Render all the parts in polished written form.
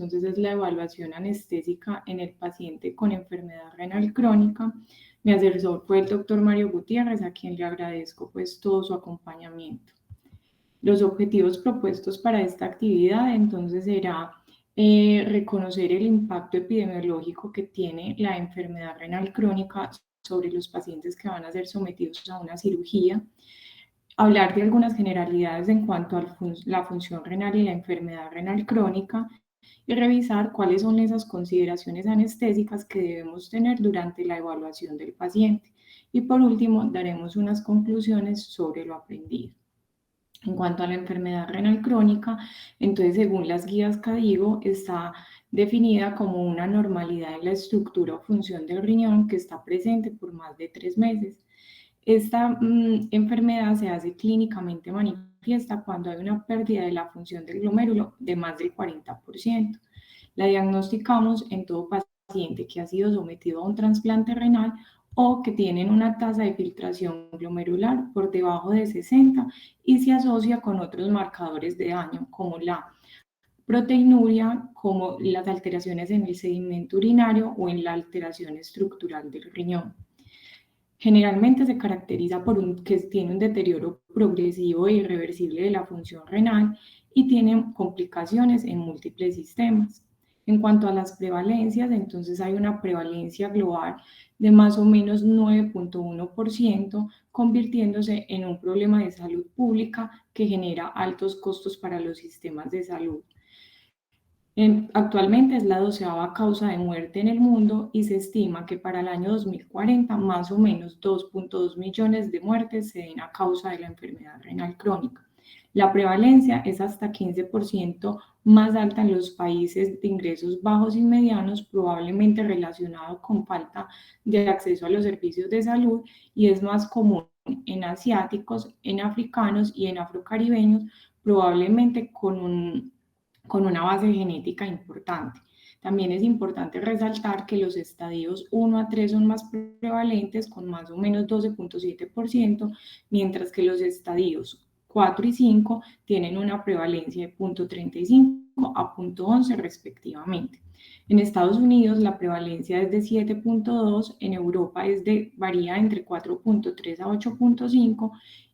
entonces es la evaluación anestésica en el paciente con enfermedad renal crónica. Mi asesor fue el doctor Mario Gutiérrez, a quien le agradezco pues todo su acompañamiento. Los objetivos propuestos para esta actividad entonces será reconocer el impacto epidemiológico que tiene la enfermedad renal crónica sobre los pacientes que van a ser sometidos a una cirugía, hablar de algunas generalidades en cuanto a la función renal y la enfermedad renal crónica y revisar cuáles son esas consideraciones anestésicas que debemos tener durante la evaluación del paciente. Y por último, daremos unas conclusiones sobre lo aprendido. En cuanto a la enfermedad renal crónica, entonces según las guías CADIGO está definida como una anormalidad en la estructura o función del riñón que está presente por más de 3 meses. Esta enfermedad se hace clínicamente manifiesta cuando hay una pérdida de la función del glomérulo de más del 40%. La diagnosticamos en todo paciente que ha sido sometido a un trasplante renal o que tienen una tasa de filtración glomerular por debajo de 60 y se asocia con otros marcadores de daño como la proteinuria, como las alteraciones en el sedimento urinario o en la alteración estructural del riñón. Generalmente se caracteriza por que tiene un deterioro progresivo e irreversible de la función renal y tiene complicaciones en múltiples sistemas. En cuanto a las prevalencias, entonces hay una prevalencia global de más o menos 9.1%, convirtiéndose en un problema de salud pública que genera altos costos para los sistemas de salud. Actualmente es la 12ª causa de muerte en el mundo y se estima que para el año 2040 más o menos 2.2 millones de muertes se den a causa de la enfermedad renal crónica. La prevalencia es hasta 15% más alta en los países de ingresos bajos y medianos, probablemente relacionado con falta de acceso a los servicios de salud, y es más común en asiáticos, en africanos y en afrocaribeños, probablemente con una base genética importante. También es importante resaltar que los estadios 1 a 3 son más prevalentes, con más o menos 12.7%, mientras que los estadios 4 y 5 tienen una prevalencia de 0.35 a 0.11 respectivamente. En Estados Unidos la prevalencia es de 7.2, en Europa varía entre 4.3 a 8.5,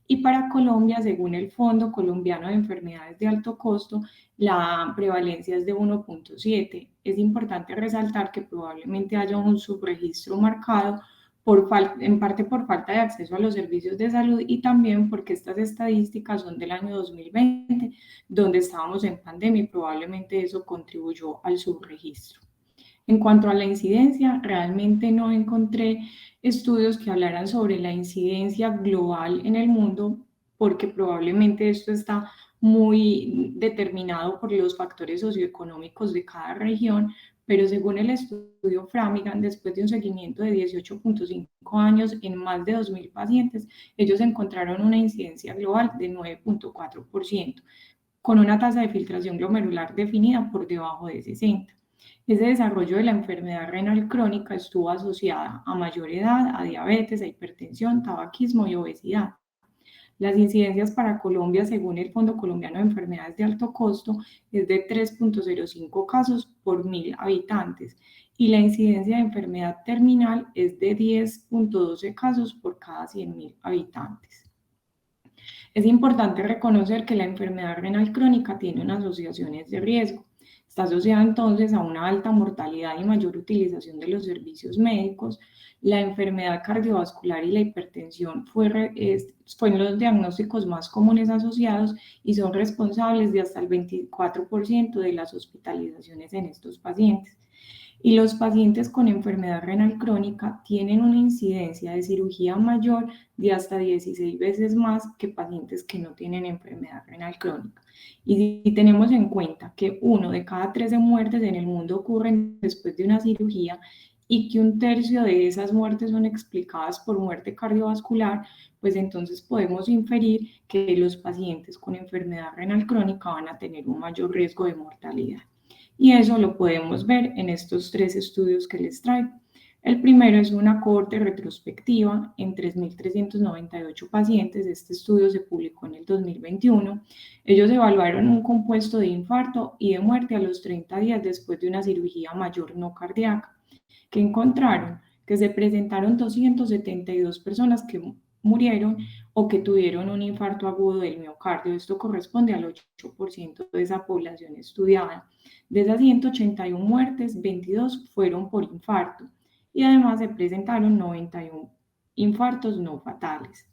y para Colombia, según el Fondo Colombiano de Enfermedades de Alto Costo, la prevalencia es de 1.7. Es importante resaltar que probablemente haya un subregistro marcado en parte por falta de acceso a los servicios de salud y también porque estas estadísticas son del año 2020, donde estábamos en pandemia y probablemente eso contribuyó al subregistro. En cuanto a la incidencia, realmente no encontré estudios que hablaran sobre la incidencia global en el mundo, porque probablemente esto está muy determinado por los factores socioeconómicos de cada región, pero según el estudio Framingham, después de un seguimiento de 18.5 años en más de 2.000 pacientes, ellos encontraron una incidencia global de 9.4%, con una tasa de filtración glomerular definida por debajo de 60. Ese desarrollo de la enfermedad renal crónica estuvo asociada a mayor edad, a diabetes, a hipertensión, tabaquismo y obesidad. Las incidencias para Colombia, según el Fondo Colombiano de Enfermedades de Alto Costo, es de 3.05 casos por 1.000 habitantes y la incidencia de enfermedad terminal es de 10.12 casos por cada 100.000 habitantes. Es importante reconocer que la enfermedad renal crónica tiene unas asociaciones de riesgo. Está asociada entonces a una alta mortalidad y mayor utilización de los servicios médicos. La enfermedad cardiovascular y la hipertensión fueron los diagnósticos más comunes asociados y son responsables de hasta el 24% de las hospitalizaciones en estos pacientes. Y los pacientes con enfermedad renal crónica tienen una incidencia de cirugía mayor de hasta 16 veces más que pacientes que no tienen enfermedad renal crónica. Y si tenemos en cuenta que 1 de cada 13 muertes en el mundo ocurren después de una cirugía y que 1/3 de esas muertes son explicadas por muerte cardiovascular, pues entonces podemos inferir que los pacientes con enfermedad renal crónica van a tener un mayor riesgo de mortalidad. Y eso lo podemos ver en estos 3 estudios que les traigo. El primero es una cohorte retrospectiva en 3.398 pacientes. Este estudio se publicó en el 2021. Ellos evaluaron un compuesto de infarto y de muerte a los 30 días después de una cirugía mayor no cardíaca. ¿Qué encontraron? Que se presentaron 272 personas que murieron o que tuvieron un infarto agudo del miocardio. Esto corresponde al 8% de esa población estudiada. De esas 181 muertes, 22 fueron por infarto y además se presentaron 91 infartos no fatales.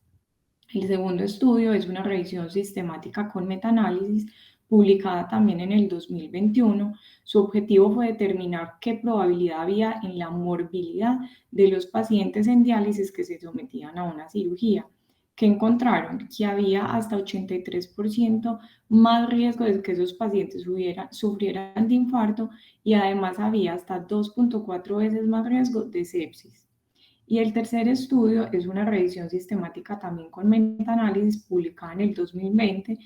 El segundo estudio es una revisión sistemática con metaanálisis publicada también en el 2021. Su objetivo fue determinar qué probabilidad había en la morbilidad de los pacientes en diálisis que se sometían a una cirugía. ¿Qué encontraron? Que había hasta 83% más riesgo de que esos pacientes sufrieran de infarto y además había hasta 2.4 veces más riesgo de sepsis. Y el tercer estudio es una revisión sistemática también con metaanálisis publicada en el 2020.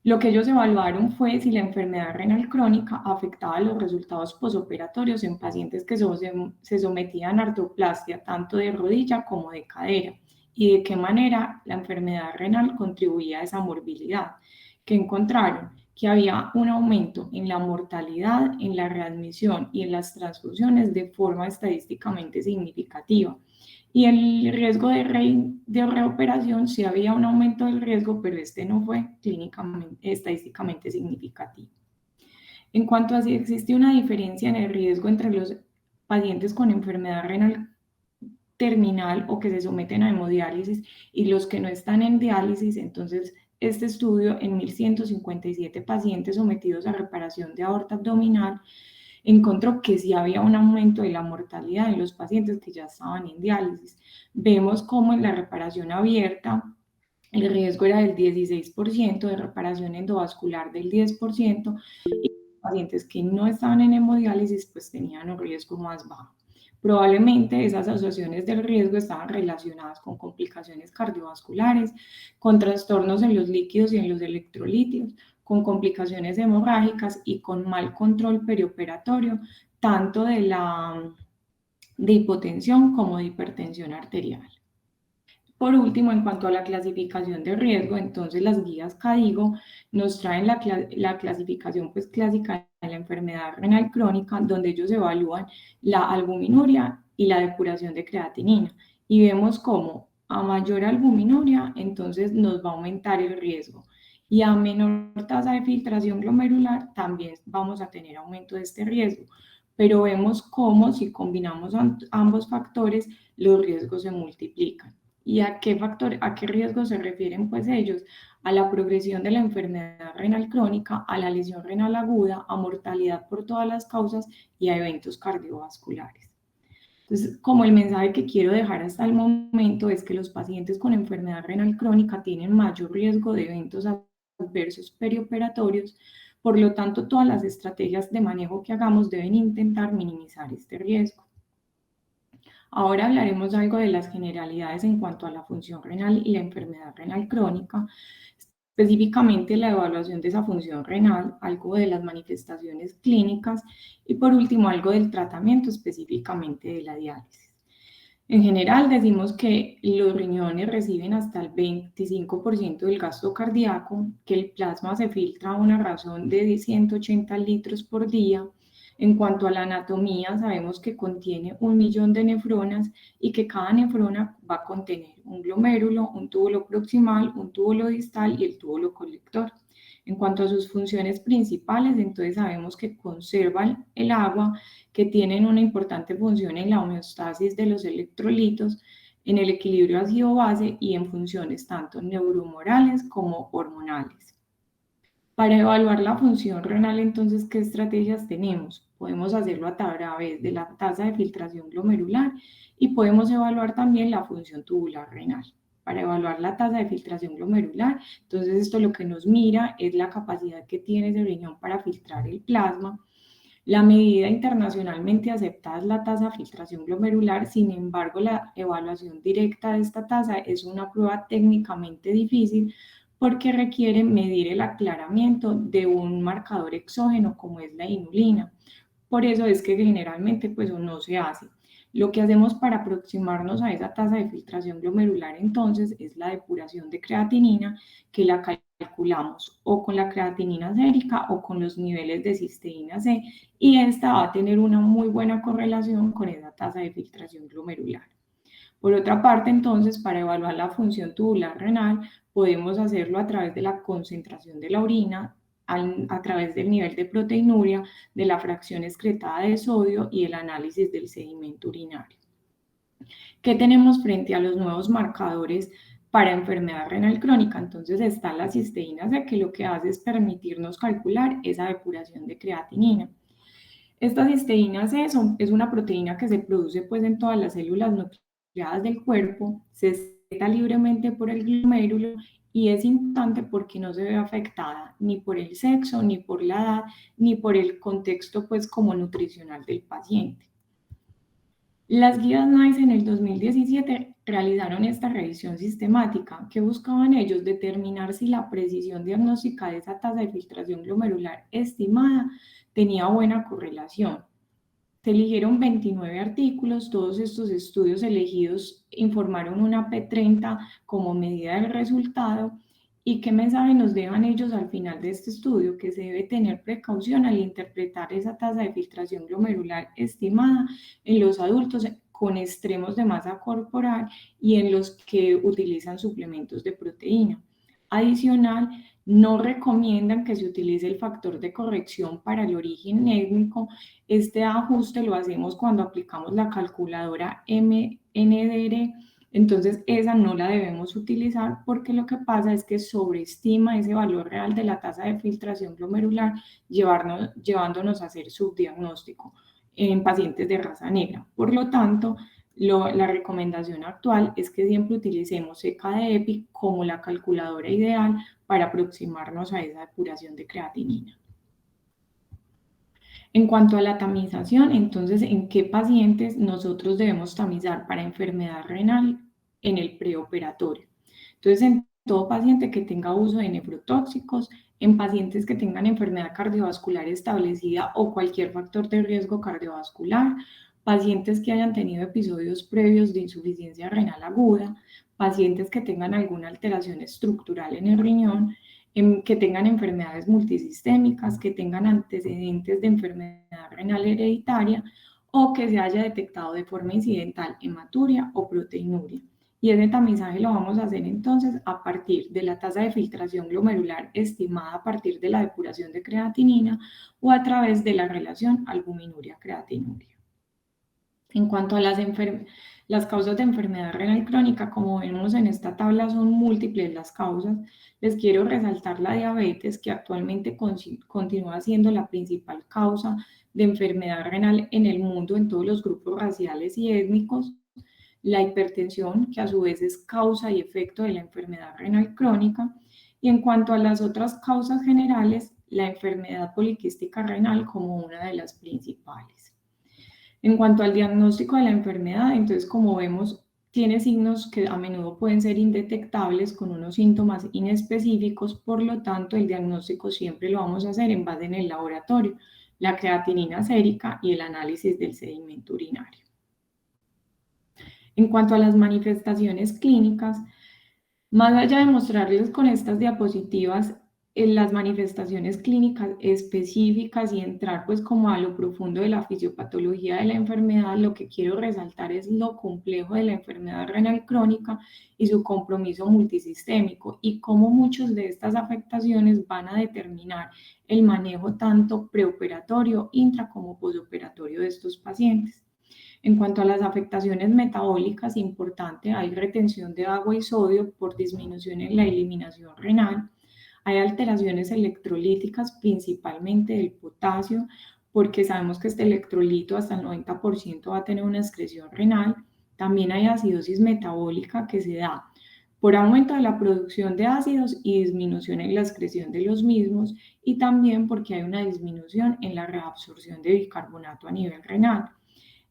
Lo que ellos evaluaron fue si la enfermedad renal crónica afectaba los resultados posoperatorios en pacientes que se sometían a artroplastia tanto de rodilla como de cadera y de qué manera la enfermedad renal contribuía a esa morbilidad. Que encontraron que había un aumento en la mortalidad, en la readmisión y en las transfusiones de forma estadísticamente significativa. Y el riesgo de reoperación, sí había un aumento del riesgo, pero este no fue estadísticamente significativo. En cuanto a si existe una diferencia en el riesgo entre los pacientes con enfermedad renal terminal o que se someten a hemodiálisis y los que no están en diálisis, entonces este estudio en 1.157 pacientes sometidos a reparación de aorta abdominal encontró que sí había un aumento de la mortalidad en los pacientes que ya estaban en diálisis. Vemos cómo en la reparación abierta el riesgo era del 16%, de reparación endovascular del 10%, y los pacientes que no estaban en hemodiálisis pues tenían un riesgo más bajo. Probablemente esas asociaciones del riesgo estaban relacionadas con complicaciones cardiovasculares, con trastornos en los líquidos y en los electrolitos, con complicaciones hemorrágicas y con mal control perioperatorio, tanto de hipotensión como de hipertensión arterial. Por último, en cuanto a la clasificación de riesgo, entonces las guías CADIGO nos traen la clasificación pues, clásica de la enfermedad renal crónica, donde ellos evalúan la albuminuria y la depuración de creatinina. Y vemos cómo a mayor albuminuria, entonces nos va a aumentar el riesgo. Y a menor tasa de filtración glomerular, también vamos a tener aumento de este riesgo. Pero vemos cómo si combinamos ambos factores, los riesgos se multiplican. ¿Y a qué riesgos se refieren pues ellos? A la progresión de la enfermedad renal crónica, a la lesión renal aguda, a mortalidad por todas las causas y a eventos cardiovasculares. Entonces, como el mensaje que quiero dejar hasta el momento es que los pacientes con enfermedad renal crónica tienen mayor riesgo de eventos adversos perioperatorios, por lo tanto, todas las estrategias de manejo que hagamos deben intentar minimizar este riesgo. Ahora hablaremos algo de las generalidades en cuanto a la función renal y la enfermedad renal crónica, específicamente la evaluación de esa función renal, algo de las manifestaciones clínicas y por último algo del tratamiento específicamente de la diálisis. En general decimos que los riñones reciben hasta el 25% del gasto cardíaco, que el plasma se filtra a una razón de 180 litros por día. En cuanto a la anatomía, sabemos que contiene 1.000.000 de nefronas y que cada nefrona va a contener un glomérulo, un túbulo proximal, un túbulo distal y el túbulo colector. En cuanto a sus funciones principales, entonces sabemos que conservan el agua, que tienen una importante función en la homeostasis de los electrolitos, en el equilibrio ácido-base y en funciones tanto neuromorales como hormonales. Para evaluar la función renal, entonces, ¿qué estrategias tenemos? Podemos hacerlo a través de la tasa de filtración glomerular y podemos evaluar también la función tubular renal. Para evaluar la tasa de filtración glomerular, entonces esto lo que nos mira es la capacidad que tiene ese riñón para filtrar el plasma. La medida internacionalmente aceptada es la tasa de filtración glomerular, sin embargo, la evaluación directa de esta tasa es una prueba técnicamente difícil porque requiere medir el aclaramiento de un marcador exógeno como es la inulina. Por eso es que generalmente pues no se hace. Lo que hacemos para aproximarnos a esa tasa de filtración glomerular entonces es la depuración de creatinina, que la calculamos o con la creatinina sérica o con los niveles de cisteína C, y esta va a tener una muy buena correlación con esa tasa de filtración glomerular. Por otra parte, entonces, para evaluar la función tubular renal, podemos hacerlo a través de la concentración de la orina, a través del nivel de proteinuria, de la fracción excretada de sodio y el análisis del sedimento urinario. ¿Qué tenemos frente a los nuevos marcadores para enfermedad renal crónica? Entonces está la cisteína C, que lo que hace es permitirnos calcular esa depuración de creatinina. Esta cisteína C es una proteína que se produce pues en todas las células nucleadas del cuerpo, se excreta libremente por el glomérulo y es importante porque no se ve afectada ni por el sexo, ni por la edad, ni por el contexto pues como nutricional del paciente. Las guías NICE en el 2017 realizaron esta revisión sistemática que buscaban ellos determinar si la precisión diagnóstica de esa tasa de filtración glomerular estimada tenía buena correlación. Se eligieron 29 artículos, todos estos estudios elegidos informaron una P30 como medida del resultado. ¿Y qué mensaje nos dejan ellos al final de este estudio? Que se debe tener precaución al interpretar esa tasa de filtración glomerular estimada en los adultos con extremos de masa corporal y en los que utilizan suplementos de proteína. Adicional, no recomiendan que se utilice el factor de corrección para el origen étnico. Este ajuste lo hacemos cuando aplicamos la calculadora MNDR, entonces esa no la debemos utilizar porque lo que pasa es que sobreestima ese valor real de la tasa de filtración glomerular, llevándonos a hacer subdiagnóstico en pacientes de raza negra. Por lo tanto, la recomendación actual es que siempre utilicemos CKD-EPI como la calculadora ideal para aproximarnos a esa depuración de creatinina. En cuanto a la tamización, entonces, ¿en qué pacientes nosotros debemos tamizar para enfermedad renal? En el preoperatorio. Entonces, en todo paciente que tenga uso de nefrotóxicos, en pacientes que tengan enfermedad cardiovascular establecida o cualquier factor de riesgo cardiovascular, pacientes que hayan tenido episodios previos de insuficiencia renal aguda, pacientes que tengan alguna alteración estructural en el riñón, que tengan enfermedades multisistémicas, que tengan antecedentes de enfermedad renal hereditaria o que se haya detectado de forma incidental hematuria o proteinuria. Y ese tamizaje lo vamos a hacer entonces a partir de la tasa de filtración glomerular estimada a partir de la depuración de creatinina o a través de la relación albuminuria-creatinuria. En cuanto a las causas de enfermedad renal crónica, como vemos en esta tabla, son múltiples las causas. Les quiero resaltar la diabetes, que actualmente continúa siendo la principal causa de enfermedad renal en el mundo en todos los grupos raciales y étnicos. La hipertensión, que a su vez es causa y efecto de la enfermedad renal crónica. Y en cuanto a las otras causas generales, la enfermedad poliquística renal como una de las principales. En cuanto al diagnóstico de la enfermedad, entonces como vemos, tiene signos que a menudo pueden ser indetectables con unos síntomas inespecíficos, por lo tanto el diagnóstico siempre lo vamos a hacer en base en el laboratorio, la creatinina sérica y el análisis del sedimento urinario. En cuanto a las manifestaciones clínicas, más allá de mostrarles con estas diapositivas en las manifestaciones clínicas específicas y entrar pues como a lo profundo de la fisiopatología de la enfermedad, lo que quiero resaltar es lo complejo de la enfermedad renal crónica y su compromiso multisistémico y cómo muchas de estas afectaciones van a determinar el manejo tanto preoperatorio, intra como posoperatorio de estos pacientes. En cuanto a las afectaciones metabólicas, importante, hay retención de agua y sodio por disminución en la eliminación renal. Hay alteraciones electrolíticas, principalmente del potasio, porque sabemos que este electrolito hasta el 90% va a tener una excreción renal. También hay acidosis metabólica que se da por aumento de la producción de ácidos y disminución en la excreción de los mismos, y también porque hay una disminución en la reabsorción de bicarbonato a nivel renal.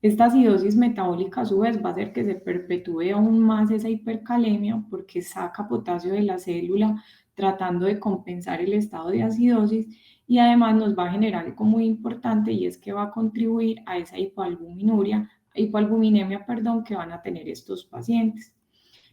Esta acidosis metabólica a su vez va a hacer que se perpetúe aún más esa hipercalemia porque saca potasio de la célula tratando de compensar el estado de acidosis, y además nos va a generar algo muy importante, y es que va a contribuir a esa hipoalbuminuria hipoalbuminemia, que van a tener estos pacientes.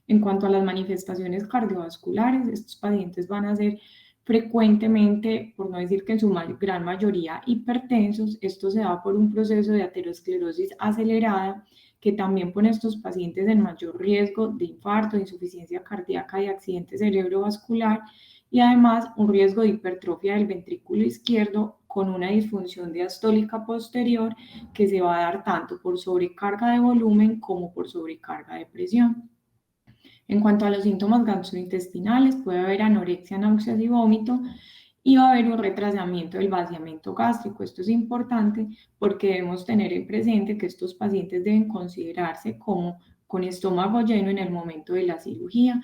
En cuanto a las manifestaciones cardiovasculares, estos pacientes van a ser frecuentemente, por no decir que en su gran mayoría, hipertensos. Esto se da por un proceso de aterosclerosis acelerada que también pone a estos pacientes en mayor riesgo de infarto, de insuficiencia cardíaca y accidente cerebrovascular, y además un riesgo de hipertrofia del ventrículo izquierdo con una disfunción diastólica posterior que se va a dar tanto por sobrecarga de volumen como por sobrecarga de presión. En cuanto a los síntomas gastrointestinales, puede haber anorexia, náuseas y vómito, y va a haber un retrasamiento del vaciamiento gástrico. Esto es importante porque debemos tener en presente que estos pacientes deben considerarse como con estómago lleno en el momento de la cirugía,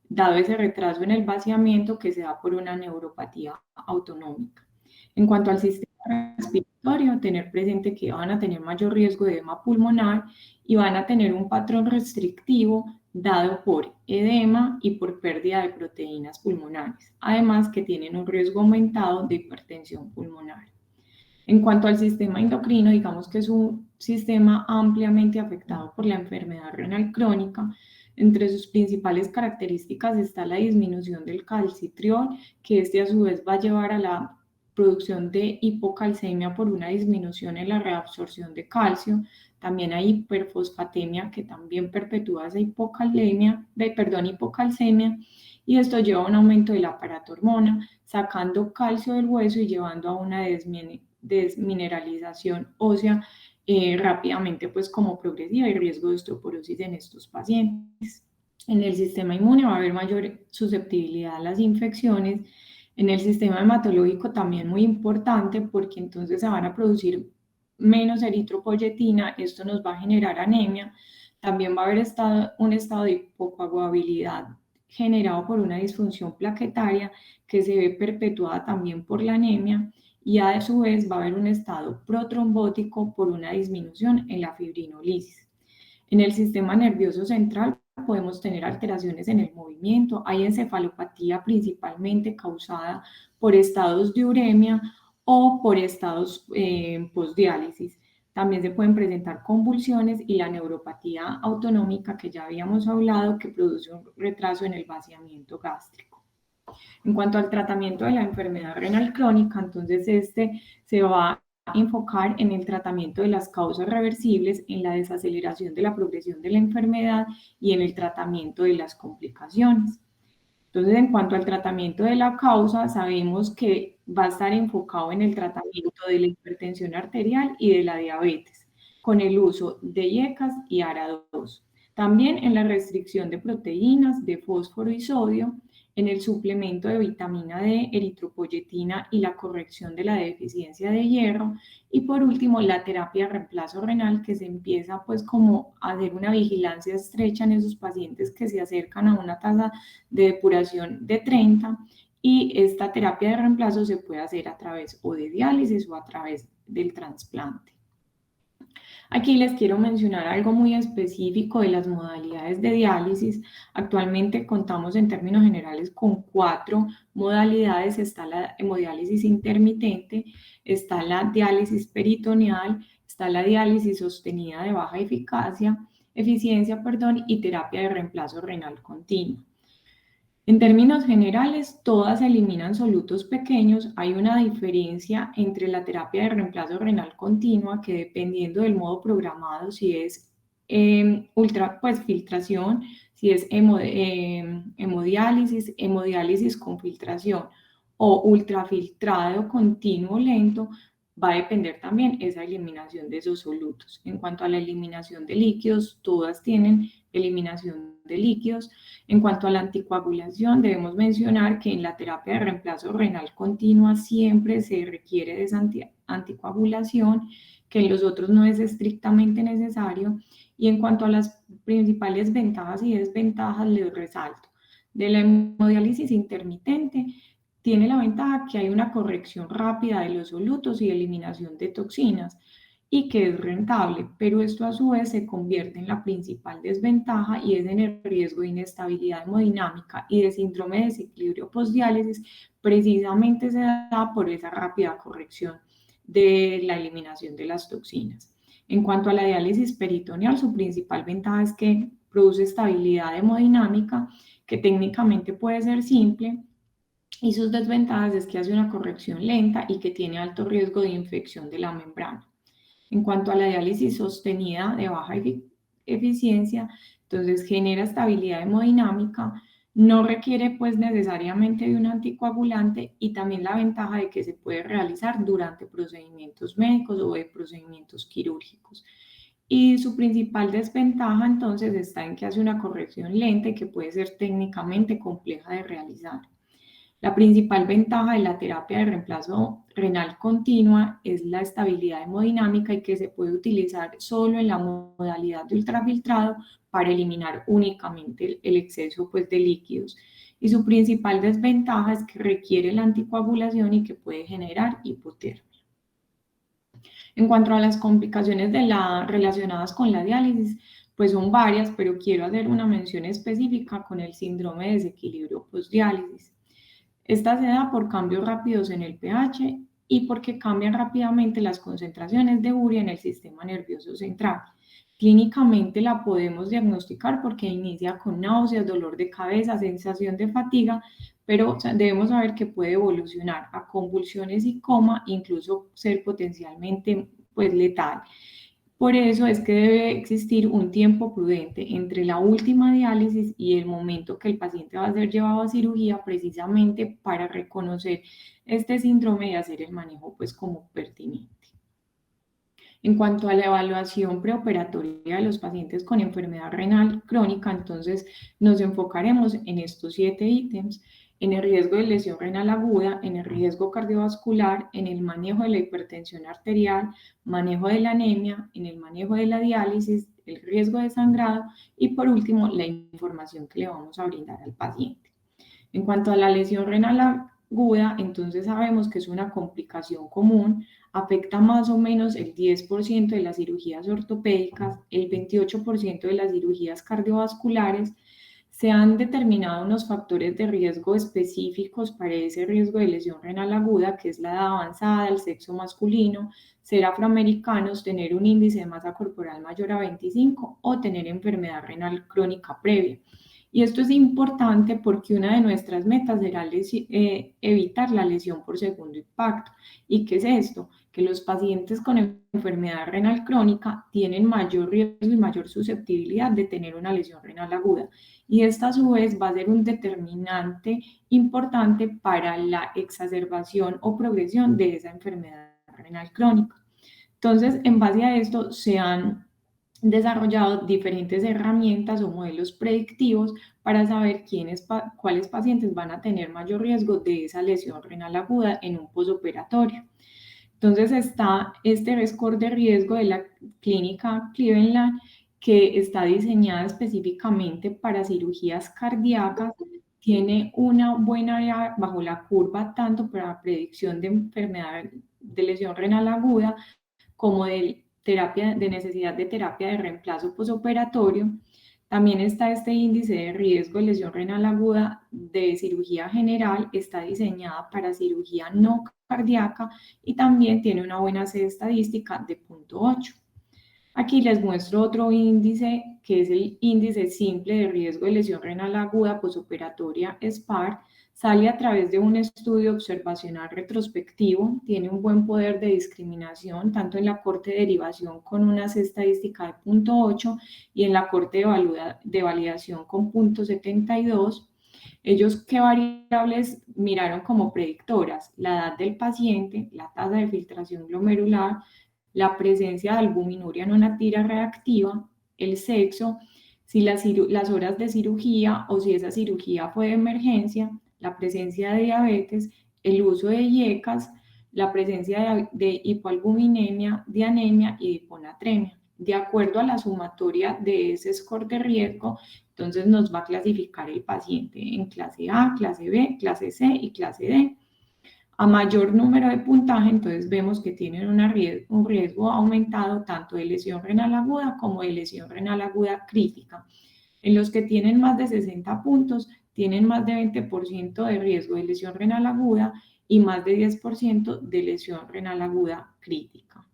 dado ese retraso en el vaciamiento que se da por una neuropatía autonómica. En cuanto al sistema respiratorio, tener presente que van a tener mayor riesgo de edema pulmonar y van a tener un patrón restrictivo dado por edema y por pérdida de proteínas pulmonares, además que tienen un riesgo aumentado de hipertensión pulmonar. En cuanto al sistema endocrino, digamos que es un sistema ampliamente afectado por la enfermedad renal crónica. Entre sus principales características está la disminución del calcitriol, que este a su vez va a llevar a la producción de hipocalcemia por una disminución en la reabsorción de calcio. También hay hiperfosfatemia, que también perpetúa esa hipocalcemia, y esto lleva a un aumento del aparato hormona, sacando calcio del hueso y llevando a una desmineralización ósea rápidamente, pues como progresiva, y riesgo de osteoporosis en estos pacientes. En el sistema inmune va a haber mayor susceptibilidad a las infecciones. En el sistema hematológico también muy importante, porque entonces se van a producir menos eritropoyetina, esto nos va a generar anemia. También va a haber un estado de hipocoagulabilidad generado por una disfunción plaquetaria que se ve perpetuada también por la anemia, y a su vez va a haber un estado protrombótico por una disminución en la fibrinolisis. En el sistema nervioso central podemos tener alteraciones en el movimiento. Hay encefalopatía principalmente causada por estados de uremia o por estados postdiálisis. También se pueden presentar convulsiones y la neuropatía autonómica, que ya habíamos hablado, que produce un retraso en el vaciamiento gástrico. En cuanto al tratamiento de la enfermedad renal crónica, entonces este se va a enfocar en el tratamiento de las causas reversibles, en la desaceleración de la progresión de la enfermedad y en el tratamiento de las complicaciones. Entonces, en cuanto al tratamiento de la causa, sabemos que va a estar enfocado en el tratamiento de la hipertensión arterial y de la diabetes, con el uso de IECAS y ARA2. También en la restricción de proteínas, de fósforo y sodio, en el suplemento de vitamina D, eritropoyetina y la corrección de la deficiencia de hierro. Y por último, la terapia de reemplazo renal, que se empieza pues como a hacer una vigilancia estrecha en esos pacientes que se acercan a una tasa de depuración de 30, y esta terapia de reemplazo se puede hacer a través o de diálisis o a través del trasplante. Aquí les quiero mencionar algo muy específico de las modalidades de diálisis. Actualmente contamos en términos generales con 4 modalidades. Está la hemodiálisis intermitente, está la diálisis peritoneal, está la diálisis sostenida de baja eficiencia, y terapia de reemplazo renal continuo. En términos generales, todas eliminan solutos pequeños. Hay una diferencia entre la terapia de reemplazo renal continua, que dependiendo del modo programado, si es filtración, si es hemodiálisis con filtración o ultrafiltrado continuo lento, va a depender también esa eliminación de esos solutos. En cuanto a la eliminación de líquidos, todas tienen eliminación de líquidos. En cuanto a la anticoagulación, debemos mencionar que en la terapia de reemplazo renal continua siempre se requiere de esa anticoagulación, que en los otros no es estrictamente necesario. Y en cuanto a las principales ventajas y desventajas, les resalto. De la hemodiálisis intermitente, tiene la ventaja que hay una corrección rápida de los solutos y eliminación de toxinas, y que es rentable, pero esto a su vez se convierte en la principal desventaja, y es en el riesgo de inestabilidad hemodinámica y de síndrome de desequilibrio postdiálisis. Precisamente se da por esa rápida corrección de la eliminación de las toxinas. En cuanto a la diálisis peritoneal, su principal ventaja es que produce estabilidad hemodinámica, que técnicamente puede ser simple, y sus desventajas es que hace una corrección lenta y que tiene alto riesgo de infección de la membrana. En cuanto a la diálisis sostenida de baja eficiencia, entonces genera estabilidad hemodinámica, no requiere pues necesariamente de un anticoagulante y también la ventaja de que se puede realizar durante procedimientos médicos o de procedimientos quirúrgicos. Y su principal desventaja entonces está en que hace una corrección lenta y que puede ser técnicamente compleja de realizar. La principal ventaja de la terapia de reemplazo renal continua es la estabilidad hemodinámica y que se puede utilizar solo en la modalidad de ultrafiltrado para eliminar únicamente el exceso pues, de líquidos. Y su principal desventaja es que requiere la anticoagulación y que puede generar hipotermia. En cuanto a las complicaciones relacionadas con la diálisis, pues son varias, pero quiero hacer una mención específica con el síndrome de desequilibrio postdiálisis. Esta se da por cambios rápidos en el pH y porque cambian rápidamente las concentraciones de urea en el sistema nervioso central. Clínicamente la podemos diagnosticar porque inicia con náuseas, dolor de cabeza, sensación de fatiga, pero debemos saber que puede evolucionar a convulsiones y coma, incluso ser potencialmente pues, letal. Por eso es que debe existir un tiempo prudente entre la última diálisis y el momento que el paciente va a ser llevado a cirugía, precisamente para reconocer este síndrome y hacer el manejo pues como pertinente. En cuanto a la evaluación preoperatoria de los pacientes con enfermedad renal crónica, entonces nos enfocaremos en estos 7 ítems: en el riesgo de lesión renal aguda, en el riesgo cardiovascular, en el manejo de la hipertensión arterial, manejo de la anemia, en el manejo de la diálisis, el riesgo de sangrado y por último la información que le vamos a brindar al paciente. En cuanto a la lesión renal aguda, entonces sabemos que es una complicación común, afecta más o menos el 10% de las cirugías ortopédicas, el 28% de las cirugías cardiovasculares. Se han determinado unos factores de riesgo específicos para ese riesgo de lesión renal aguda, que es la edad avanzada, el sexo masculino, ser afroamericanos, tener un índice de masa corporal mayor a 25 o tener enfermedad renal crónica previa. Y esto es importante porque una de nuestras metas será evitar la lesión por segundo impacto. ¿Y qué es esto? Que los pacientes con enfermedad renal crónica tienen mayor riesgo y mayor susceptibilidad de tener una lesión renal aguda. Y esta a su vez va a ser un determinante importante para la exacerbación o progresión de esa enfermedad renal crónica. Entonces, en base a esto, se han desarrollado diferentes herramientas o modelos predictivos para saber cuáles pacientes van a tener mayor riesgo de esa lesión renal aguda en un posoperatorio. Entonces está este score de riesgo de la clínica Cleveland, que está diseñada específicamente para cirugías cardíacas, tiene una buena área bajo la curva tanto para predicción de enfermedad de lesión renal aguda como de necesidad de terapia de reemplazo posoperatorio. También está este índice de riesgo de lesión renal aguda de cirugía general, está diseñada para cirugía no cardíaca y también tiene una buena sed estadística de 0.8. Aquí les muestro otro índice que es el índice simple de riesgo de lesión renal aguda posoperatoria SPAR. Sale a través de un estudio observacional retrospectivo, tiene un buen poder de discriminación tanto en la corte de derivación con una C estadística de 0.8 y en la corte de validación con 0.72. Ellos, ¿qué variables miraron como predictoras? La edad del paciente, la tasa de filtración glomerular, la presencia de albuminuria no natriuretica reactiva, el sexo, si las horas de cirugía o si esa cirugía fue de emergencia, la presencia de diabetes, el uso de IECAS, la presencia de hipoalbuminemia, de anemia y de hiponatremia. De acuerdo a la sumatoria de ese score de riesgo, entonces nos va a clasificar el paciente en clase A, clase B, clase C y clase D. A mayor número de puntaje, entonces vemos que tienen un riesgo aumentado tanto de lesión renal aguda como de lesión renal aguda crítica. En los que tienen más de 60 puntos, tienen más de 20% de riesgo de lesión renal aguda y más de 10% de lesión renal aguda crítica.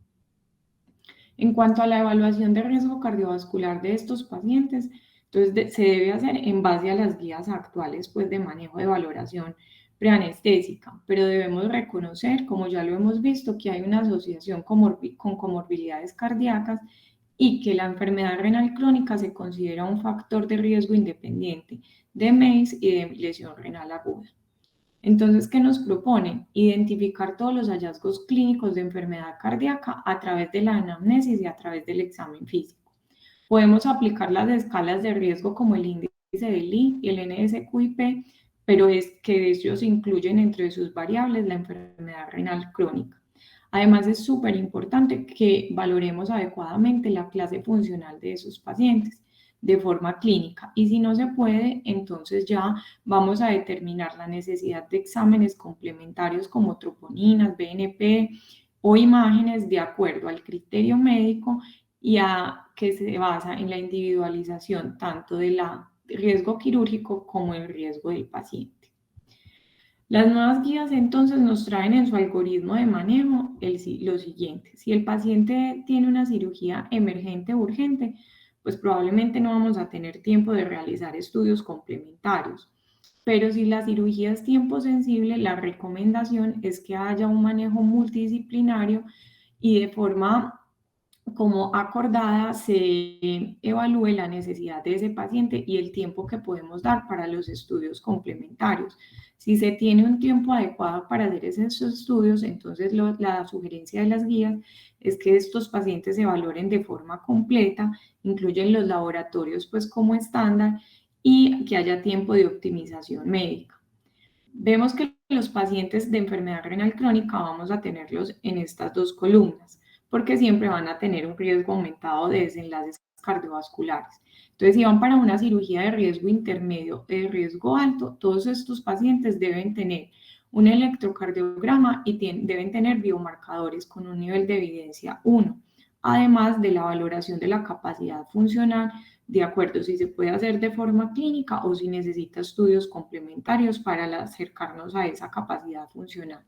En cuanto a la evaluación de riesgo cardiovascular de estos pacientes, entonces se debe hacer en base a las guías actuales pues, de manejo de valoración preanestésica, pero debemos reconocer, como ya lo hemos visto, que hay una asociación con comorbilidades cardíacas y que la enfermedad renal crónica se considera un factor de riesgo independiente de MACE y de lesión renal aguda. Entonces, ¿qué nos propone? Identificar todos los hallazgos clínicos de enfermedad cardíaca a través de la anamnesis y a través del examen físico. Podemos aplicar las escalas de riesgo como el índice de Lee y el NSQIP, pero es que ellos incluyen entre sus variables la enfermedad renal crónica. Además, es súper importante que valoremos adecuadamente la clase funcional de esos pacientes de forma clínica y si no se puede, entonces ya vamos a determinar la necesidad de exámenes complementarios como troponinas, BNP o imágenes de acuerdo al criterio médico y a que se basa en la individualización tanto del riesgo quirúrgico como el riesgo del paciente. Las nuevas guías entonces nos traen en su algoritmo de manejo lo siguiente. Si el paciente tiene una cirugía emergente o urgente, pues probablemente no vamos a tener tiempo de realizar estudios complementarios. Pero si la cirugía es tiempo sensible, la recomendación es que haya un manejo multidisciplinario y de forma como acordada se evalúe la necesidad de ese paciente y el tiempo que podemos dar para los estudios complementarios. Si se tiene un tiempo adecuado para hacer esos estudios, entonces la sugerencia de las guías es que estos pacientes se valoren de forma completa, incluyen los laboratorios pues como estándar y que haya tiempo de optimización médica. Vemos que los pacientes de enfermedad renal crónica vamos a tenerlos en estas dos columnas, porque siempre van a tener un riesgo aumentado de desenlaces cardiovasculares. Entonces, si van para una cirugía de riesgo intermedio o de riesgo alto, todos estos pacientes deben tener un electrocardiograma y deben tener biomarcadores con un nivel de evidencia 1, además de la valoración de la capacidad funcional de acuerdo si se puede hacer de forma clínica o si necesita estudios complementarios para acercarnos a esa capacidad funcional.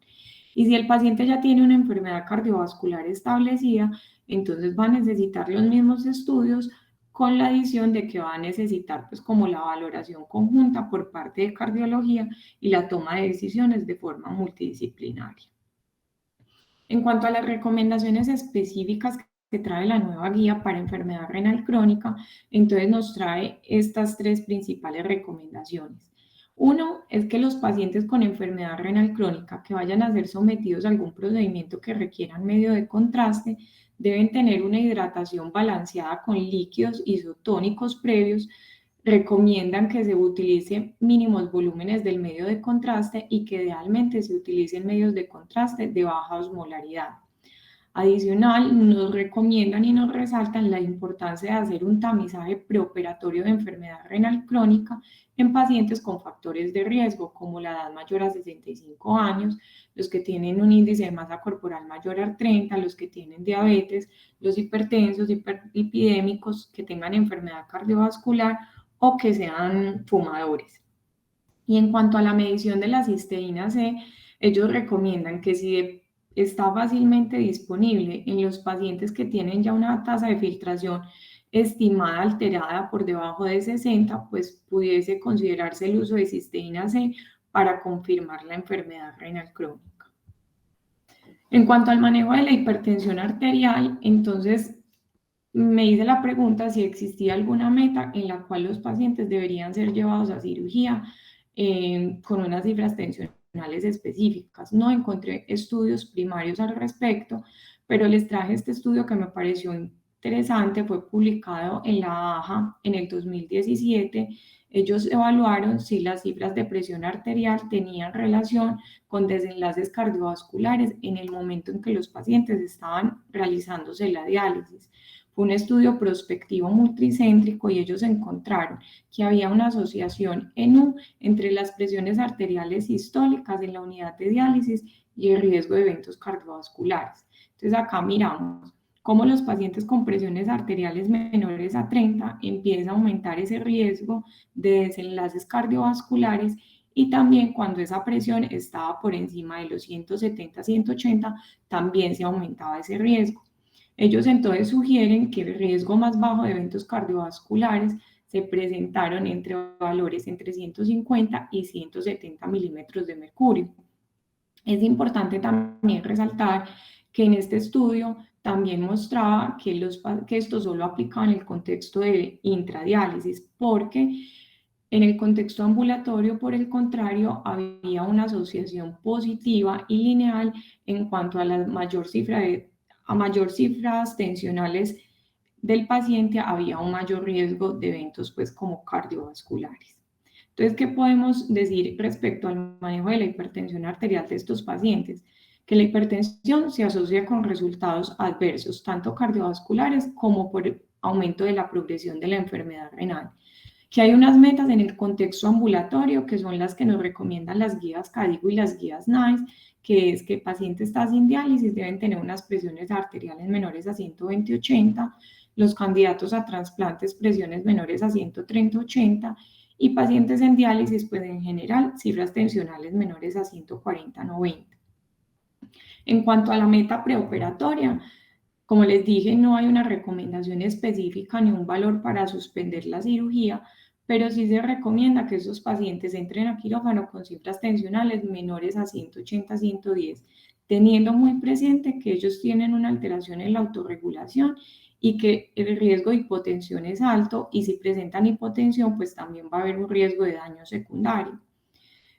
Y si el paciente ya tiene una enfermedad cardiovascular establecida, entonces va a necesitar los mismos estudios con la adición de que va a necesitar pues como la valoración conjunta por parte de cardiología y la toma de decisiones de forma multidisciplinaria. En cuanto a las recomendaciones específicas que trae la nueva guía para enfermedad renal crónica, entonces nos trae estas tres principales recomendaciones. Uno es que los pacientes con enfermedad renal crónica que vayan a ser sometidos a algún procedimiento que requieran medio de contraste deben tener una hidratación balanceada con líquidos isotónicos previos. Recomiendan que se utilicen mínimos volúmenes del medio de contraste y que idealmente se utilicen medios de contraste de baja osmolaridad. Adicional, nos recomiendan y nos resaltan la importancia de hacer un tamizaje preoperatorio de enfermedad renal crónica en pacientes con factores de riesgo, como la edad mayor a 65 años, los que tienen un índice de masa corporal mayor a 30, los que tienen diabetes, los hipertensos, hiperlipidémicos, que tengan enfermedad cardiovascular o que sean fumadores. Y en cuanto a la medición de la cisteína C, ellos recomiendan que si está fácilmente disponible en los pacientes que tienen ya una tasa de filtración estimada alterada por debajo de 60, pues pudiese considerarse el uso de cisteína C para confirmar la enfermedad renal crónica. En cuanto al manejo de la hipertensión arterial, entonces me hice la pregunta si existía alguna meta en la cual los pacientes deberían ser llevados a cirugía con unas cifras tensionales específicas. No encontré estudios primarios al respecto, pero les traje este estudio que me pareció interesante, fue publicado en la AJA en el 2017. Ellos evaluaron si las cifras de presión arterial tenían relación con desenlaces cardiovasculares en el momento en que los pacientes estaban realizándose la diálisis. Fue un estudio prospectivo multicéntrico y ellos encontraron que había una asociación en U entre las presiones arteriales sistólicas en la unidad de diálisis y el riesgo de eventos cardiovasculares. Entonces acá miramos cómo los pacientes con presiones arteriales menores a 30 empieza a aumentar ese riesgo de desenlaces cardiovasculares y también cuando esa presión estaba por encima de los 170-180 también se aumentaba ese riesgo. Ellos entonces sugieren que el riesgo más bajo de eventos cardiovasculares se presentaron entre valores entre 150 y 170 milímetros de mercurio. Es importante también resaltar que en este estudio también mostraba que esto solo aplicaba en el contexto de intradiálisis, porque en el contexto ambulatorio, por el contrario, había una asociación positiva y lineal en cuanto a a mayor cifras tensionales del paciente, había un mayor riesgo de eventos pues como cardiovasculares. Entonces, ¿qué podemos decir respecto al manejo de la hipertensión arterial de estos pacientes? Que la hipertensión se asocia con resultados adversos, tanto cardiovasculares como por aumento de la progresión de la enfermedad renal. Que hay unas metas en el contexto ambulatorio que son las que nos recomiendan las guías CADIGO y las guías NICE, que es que el paciente está sin diálisis deben tener unas presiones arteriales menores a 120/80, los candidatos a trasplantes presiones menores a 130/80 y pacientes en diálisis, pues en general, cifras tensionales menores a 140/90. En cuanto a la meta preoperatoria, como les dije, no hay una recomendación específica ni un valor para suspender la cirugía, pero sí se recomienda que esos pacientes entren a quirófano con cifras tensionales menores a 180/110, teniendo muy presente que ellos tienen una alteración en la autorregulación y que el riesgo de hipotensión es alto, y si presentan hipotensión, pues también va a haber un riesgo de daño secundario.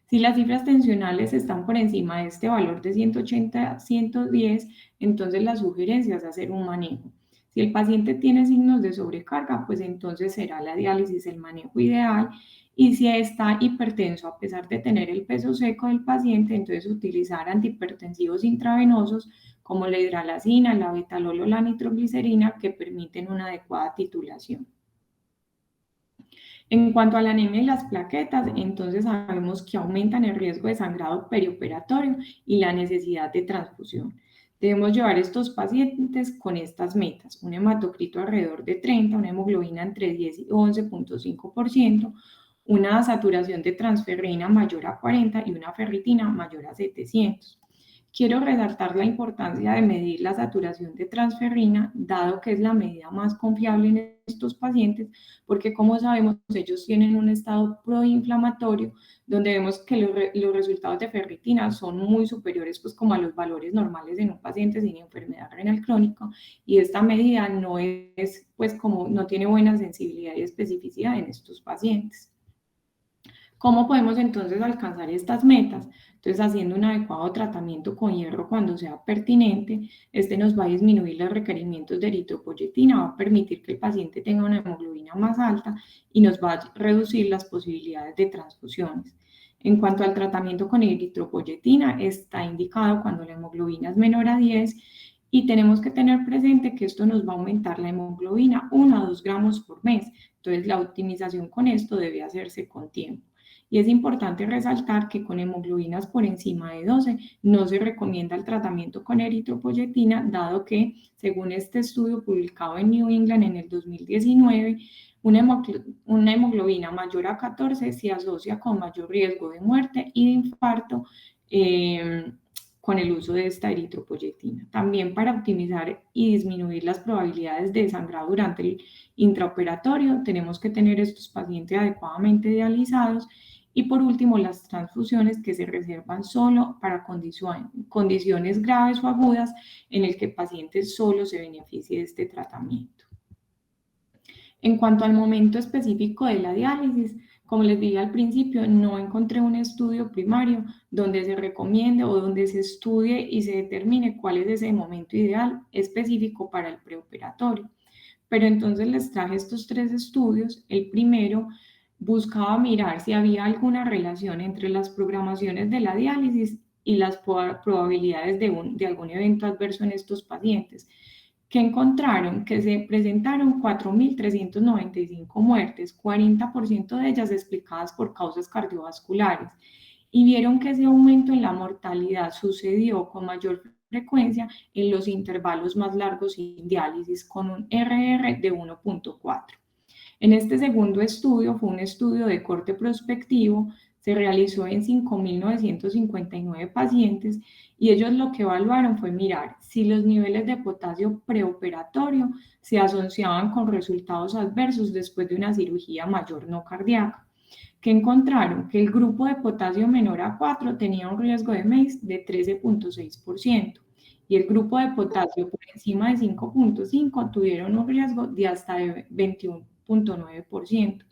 Si las cifras tensionales están por encima de este valor de 180/110, entonces la sugerencia es hacer un manejo. Si el paciente tiene signos de sobrecarga, pues entonces será la diálisis el manejo ideal. Y si está hipertenso a pesar de tener el peso seco del paciente, entonces utilizar antihipertensivos intravenosos como la hidralazina, la betalol o la nitroglicerina, que permiten una adecuada titulación. En cuanto a la anemia y las plaquetas, entonces sabemos que aumentan el riesgo de sangrado perioperatorio y la necesidad de transfusión. Debemos llevar a estos pacientes con estas metas: un hematocrito alrededor de 30, una hemoglobina entre 10 y 11,5%, una saturación de transferrina mayor a 40 y una ferritina mayor a 700. Quiero resaltar la importancia de medir la saturación de transferrina, dado que es la medida más confiable en estos pacientes, porque como sabemos, ellos tienen un estado proinflamatorio, donde vemos que los resultados de ferritina son muy superiores pues como a los valores normales en un paciente sin enfermedad renal crónica, y esta medida no es pues como no tiene buena sensibilidad y especificidad en estos pacientes. ¿Cómo podemos entonces alcanzar estas metas? Entonces, haciendo un adecuado tratamiento con hierro cuando sea pertinente, este nos va a disminuir los requerimientos de eritropoyetina, va a permitir que el paciente tenga una hemoglobina más alta y nos va a reducir las posibilidades de transfusiones. En cuanto al tratamiento con eritropoyetina, está indicado cuando la hemoglobina es menor a 10, y tenemos que tener presente que esto nos va a aumentar la hemoglobina 1 a 2 gramos por mes. Entonces, la optimización con esto debe hacerse con tiempo. Y es importante resaltar que con hemoglobinas por encima de 12 no se recomienda el tratamiento con eritropoyetina, dado que, según este estudio publicado en New England en el 2019, una hemoglobina mayor a 14 se asocia con mayor riesgo de muerte y de infarto con el uso de esta eritropoyetina. También, para optimizar y disminuir las probabilidades de sangrado durante el intraoperatorio, tenemos que tener estos pacientes adecuadamente dializados. Y por último, las transfusiones, que se reservan solo para condiciones graves o agudas en el que el paciente solo se beneficie de este tratamiento. En cuanto al momento específico de la diálisis, como les dije al principio, no encontré un estudio primario donde se recomiende o donde se estudie y se determine cuál es ese momento ideal específico para el preoperatorio. Pero entonces les traje estos 3 estudios. El primero buscaba mirar si había alguna relación entre las programaciones de la diálisis y las probabilidades de algún evento adverso en estos pacientes. Que encontraron que se presentaron 4.395 muertes, 40% de ellas explicadas por causas cardiovasculares, y vieron que ese aumento en la mortalidad sucedió con mayor frecuencia en los intervalos más largos sin diálisis, con un RR de 1.4. En este segundo estudio, fue un estudio de corte prospectivo, se realizó en 5.959 pacientes y ellos lo que evaluaron fue mirar si los niveles de potasio preoperatorio se asociaban con resultados adversos después de una cirugía mayor no cardíaca. Que encontraron que el grupo de potasio menor a 4 tenía un riesgo de MACE de 13.6% y el grupo de potasio por encima de 5.5 tuvieron un riesgo de hasta de 21.9%.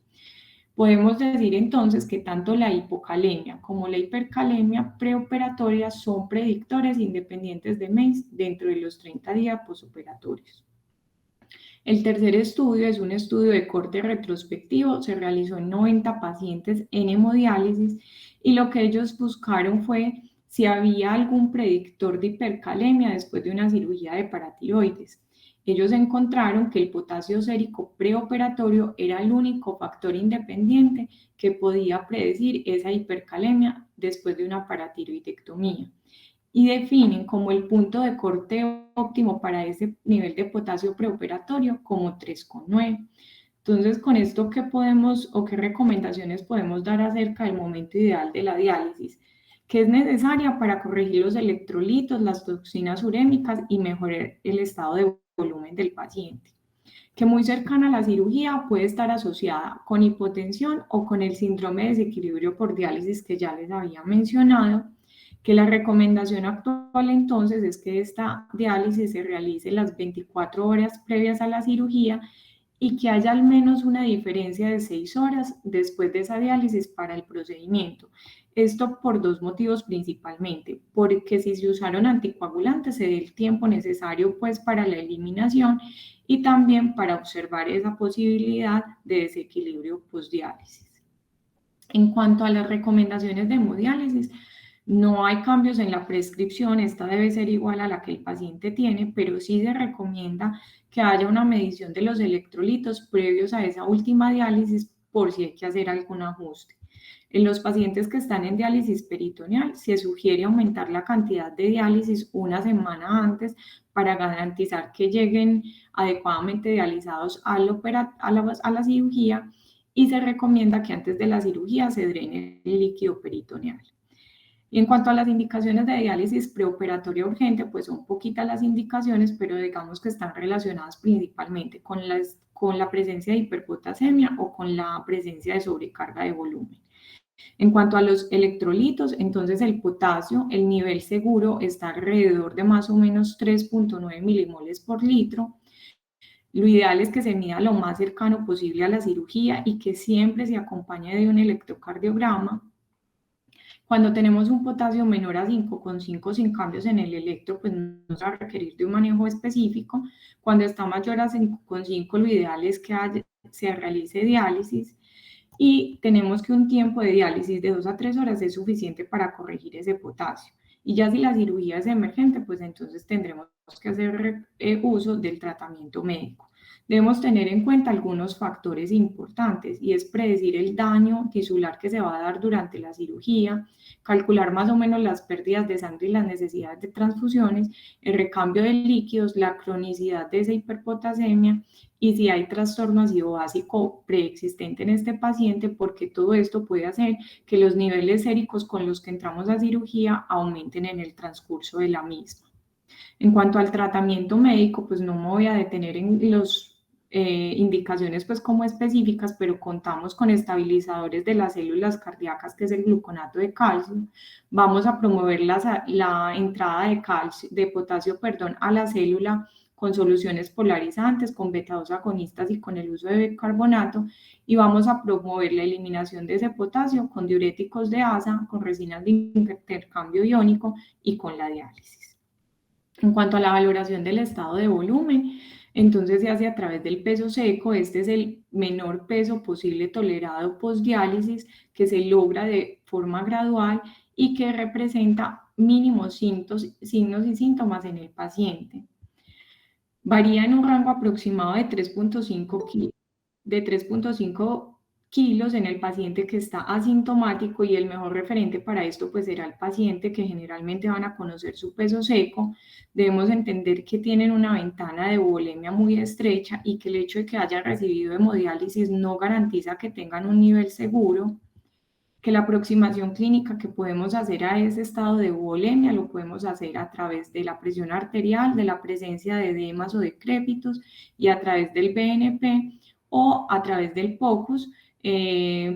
Podemos decir entonces que tanto la hipocalemia como la hipercalemia preoperatoria son predictores independientes de MACE dentro de los 30 días posoperatorios. El tercer estudio es un estudio de corte retrospectivo, se realizó en 90 pacientes en hemodiálisis y lo que ellos buscaron fue si había algún predictor de hipercalemia después de una cirugía de paratiroides. Ellos encontraron que el potasio sérico preoperatorio era el único factor independiente que podía predecir esa hipercalemia después de una paratiroidectomía y definen como el punto de corte óptimo para ese nivel de potasio preoperatorio como 3,9. Entonces, con esto, ¿qué podemos o qué recomendaciones podemos dar acerca del momento ideal de la diálisis? Que es necesaria para corregir los electrolitos, las toxinas urémicas y mejorar el estado de volumen del paciente. Que muy cercana a la cirugía puede estar asociada con hipotensión o con el síndrome de desequilibrio por diálisis que ya les había mencionado, que la recomendación actual entonces es que esta diálisis se realice las 24 horas previas a la cirugía y que haya al menos una diferencia de 6 horas después de esa diálisis para el procedimiento. Esto por dos motivos principalmente, porque si se usaron anticoagulantes se dé el tiempo necesario pues para la eliminación y también para observar esa posibilidad de desequilibrio postdiálisis. En cuanto a las recomendaciones de hemodiálisis, no hay cambios en la prescripción, esta debe ser igual a la que el paciente tiene, pero sí se recomienda que haya una medición de los electrolitos previos a esa última diálisis por si hay que hacer algún ajuste. En los pacientes que están en diálisis peritoneal, se sugiere aumentar la cantidad de diálisis una semana antes para garantizar que lleguen adecuadamente dializados a la cirugía y se recomienda que antes de la cirugía se drene el líquido peritoneal. Y en cuanto a las indicaciones de diálisis preoperatoria urgente, pues son poquitas las indicaciones, pero digamos que están relacionadas principalmente con la presencia de hiperpotasemia o con la presencia de sobrecarga de volumen. En cuanto a los electrolitos, entonces el potasio, el nivel seguro está alrededor de más o menos 3.9 milimoles por litro. Lo ideal es que se mida lo más cercano posible a la cirugía y que siempre se acompañe de un electrocardiograma. Cuando tenemos un potasio menor a 5,5 sin cambios en el electro, pues no se va a requerir de un manejo específico. Cuando está mayor a 5,5, lo ideal es que se realice diálisis y tenemos que un tiempo de diálisis de 2 a 3 horas es suficiente para corregir ese potasio. Y ya si la cirugía es emergente, pues entonces tendremos que hacer uso del tratamiento médico. Debemos tener en cuenta algunos factores importantes y es predecir el daño tisular que se va a dar durante la cirugía, calcular más o menos las pérdidas de sangre y las necesidades de transfusiones, el recambio de líquidos, la cronicidad de esa hiperpotasemia y si hay trastorno ácido básico preexistente en este paciente, porque todo esto puede hacer que los niveles séricos con los que entramos a cirugía aumenten en el transcurso de la misma. En cuanto al tratamiento médico, pues no me voy a detener en las indicaciones pues como específicas, pero contamos con estabilizadores de las células cardíacas, que es el gluconato de calcio. Vamos a promover la entrada de calcio, de potasio, a la célula con soluciones polarizantes, con beta-2 agonistas y con el uso de bicarbonato, y vamos a promover la eliminación de ese potasio con diuréticos de asa, con resinas de intercambio iónico y con la diálisis. En cuanto a la valoración del estado de volumen, entonces se hace a través del peso seco. Este es el menor peso posible tolerado postdiálisis que se logra de forma gradual y que representa mínimos signos y síntomas en el paciente. Varía en un rango aproximado de 3.5 kilos en el paciente que está asintomático, y el mejor referente para esto pues será el paciente, que generalmente van a conocer su peso seco. Debemos entender que tienen una ventana de bulimia muy estrecha y que el hecho de que hayan recibido hemodiálisis no garantiza que tengan un nivel seguro, que la aproximación clínica que podemos hacer a ese estado de bulimia lo podemos hacer a través de la presión arterial, de la presencia de edemas o decrépitos, y a través del BNP, o a través del POCUS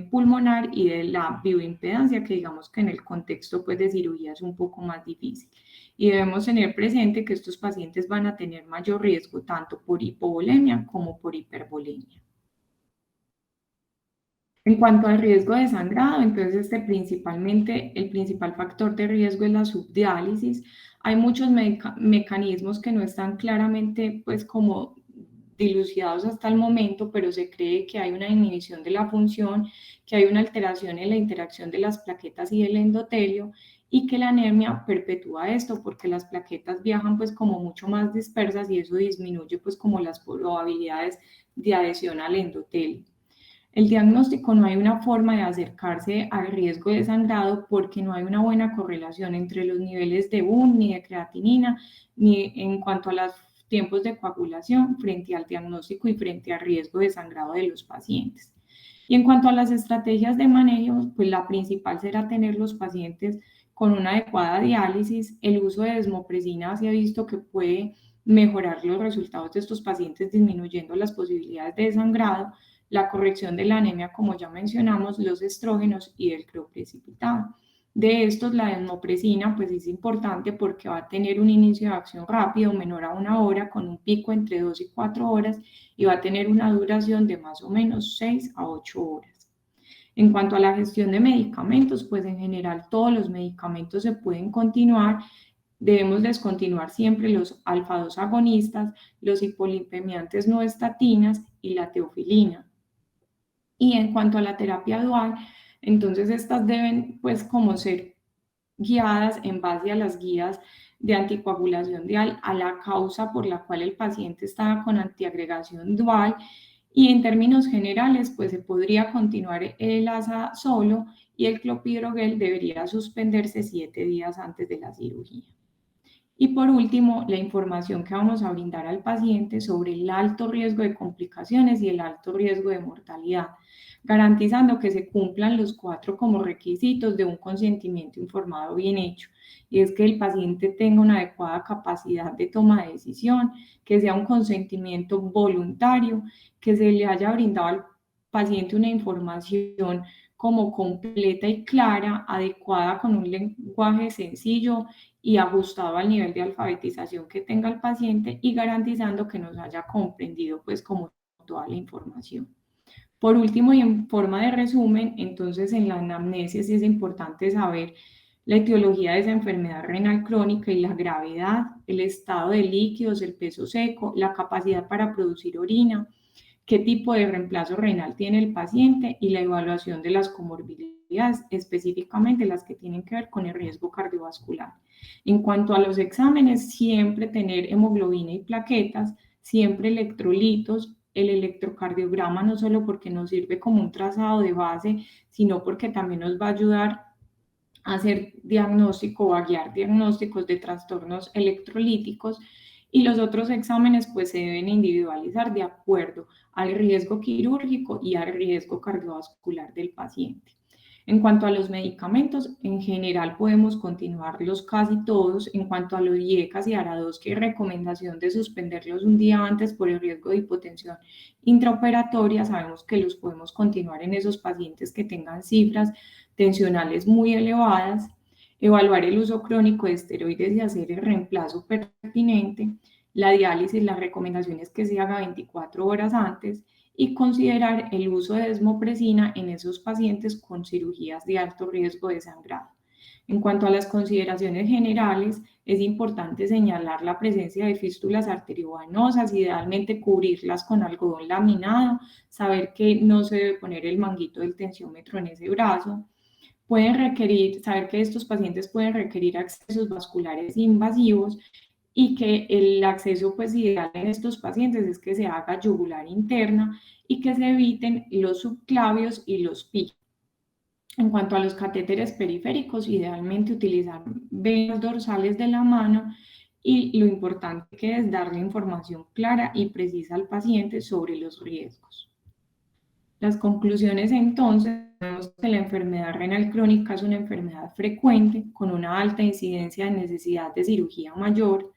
pulmonar y de la bioimpedancia, que digamos que en el contexto pues, de cirugía es un poco más difícil. Y debemos tener presente que estos pacientes van a tener mayor riesgo tanto por hipovolemia como por hipervolemia. En cuanto al riesgo de sangrado, entonces principalmente el principal factor de riesgo es la subdiálisis. Hay muchos mecanismos que no están claramente pues como dilucidados hasta el momento, pero se cree que hay una inhibición de la función, que hay una alteración en la interacción de las plaquetas y el endotelio, y que la anemia perpetúa esto porque las plaquetas viajan pues como mucho más dispersas, y eso disminuye pues como las probabilidades de adhesión al endotelio. El diagnóstico: no hay una forma de acercarse al riesgo de sangrado porque no hay una buena correlación entre los niveles de BUN ni de creatinina, ni en cuanto a los tiempos de coagulación frente al diagnóstico y frente al riesgo de sangrado de los pacientes. Y en cuanto a las estrategias de manejo, pues la principal será tener los pacientes con una adecuada diálisis. El uso de desmopresina se ha visto que puede mejorar los resultados de estos pacientes, disminuyendo las posibilidades de sangrado, la corrección de la anemia, como ya mencionamos, los estrógenos y el cloro precipitado. De estos, la desmopresina pues es importante porque va a tener un inicio de acción rápido, menor a 1 hora, con un pico entre 2 y 4 horas, y va a tener una duración de más o menos 6 a 8 horas. En cuanto a la gestión de medicamentos, pues en general todos los medicamentos se pueden continuar. Debemos descontinuar siempre los alfa-2 agonistas, los hipolipemiantes no estatinas y la teofilina. Y en cuanto a la terapia dual, entonces estas deben pues como ser guiadas en base a las guías de anticoagulación dual, a la causa por la cual el paciente está con antiagregación dual, y en términos generales pues se podría continuar el ASA solo, y el clopidogrel debería suspenderse 7 días antes de la cirugía. Y por último, la información que vamos a brindar al paciente sobre el alto riesgo de complicaciones y el alto riesgo de mortalidad, garantizando que se cumplan los 4 como requisitos de un consentimiento informado bien hecho. Y es que el paciente tenga una adecuada capacidad de toma de decisión, que sea un consentimiento voluntario, que se le haya brindado al paciente una información como completa y clara, adecuada, con un lenguaje sencillo y ajustado al nivel de alfabetización que tenga el paciente, y garantizando que nos haya comprendido pues como toda la información. Por último, y en forma de resumen, entonces en la anamnesis es importante saber la etiología de esa enfermedad renal crónica y la gravedad, el estado de líquidos, el peso seco, la capacidad para producir orina, qué tipo de reemplazo renal tiene el paciente, y la evaluación de las comorbilidades, específicamente las que tienen que ver con el riesgo cardiovascular. En cuanto a los exámenes, siempre tener hemoglobina y plaquetas, siempre electrolitos, el electrocardiograma, no solo porque nos sirve como un trazado de base, sino porque también nos va a ayudar a hacer diagnóstico o a guiar diagnósticos de trastornos electrolíticos. Y los otros exámenes pues se deben individualizar de acuerdo al riesgo quirúrgico y al riesgo cardiovascular del paciente. En cuanto a los medicamentos, en general podemos continuarlos casi todos. En cuanto a los IECAS y ARA2, que hay recomendación de suspenderlos un día antes por el riesgo de hipotensión intraoperatoria, sabemos que los podemos continuar en esos pacientes que tengan cifras tensionales muy elevadas. Evaluar el uso crónico de esteroides y hacer el reemplazo pertinente. La diálisis, las recomendaciones que se haga 24 horas antes, y considerar el uso de desmopresina en esos pacientes con cirugías de alto riesgo de sangrado. En cuanto a las consideraciones generales, es importante señalar la presencia de fístulas arteriovenosas, idealmente cubrirlas con algodón laminado, saber que no se debe poner el manguito del tensiómetro en ese brazo. Saber que estos pacientes pueden requerir accesos vasculares invasivos, y que el acceso pues ideal en estos pacientes es que se haga yugular interna y que se eviten los subclavios y los PIC. En cuanto a los catéteres periféricos, idealmente utilizar venas dorsales de la mano y lo importante que es darle información clara y precisa al paciente sobre los riesgos. Las conclusiones entonces, vemos que la enfermedad renal crónica es una enfermedad frecuente con una alta incidencia de necesidad de cirugía mayor,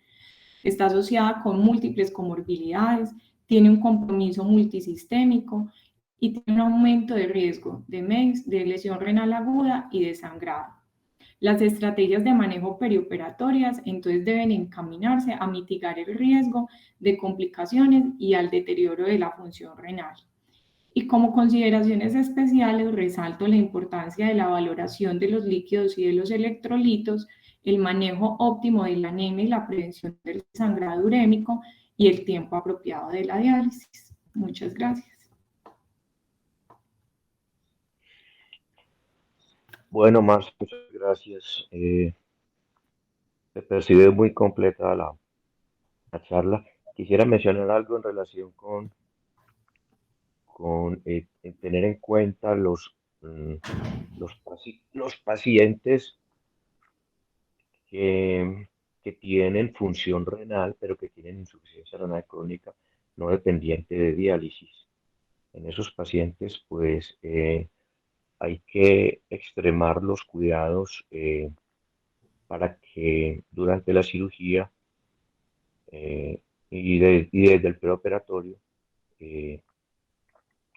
está asociada con múltiples comorbilidades, tiene un compromiso multisistémico y tiene un aumento de riesgo de MEIS, de lesión renal aguda y de sangrado. Las estrategias de manejo perioperatorias entonces deben encaminarse a mitigar el riesgo de complicaciones y al deterioro de la función renal. Y como consideraciones especiales, resalto la importancia de la valoración de los líquidos y de los electrolitos, el manejo óptimo de la anemia y la prevención del sangrado urémico y el tiempo apropiado de la diálisis. Muchas gracias. Bueno, Marcia, muchas gracias. Se percibe muy completa la charla. Quisiera mencionar algo en relación con tener en cuenta los pacientes que, que tienen función renal, pero que tienen insuficiencia renal crónica no dependiente de diálisis. En esos pacientes, pues, hay que extremar los cuidados para que durante la cirugía y desde el preoperatorio, eh,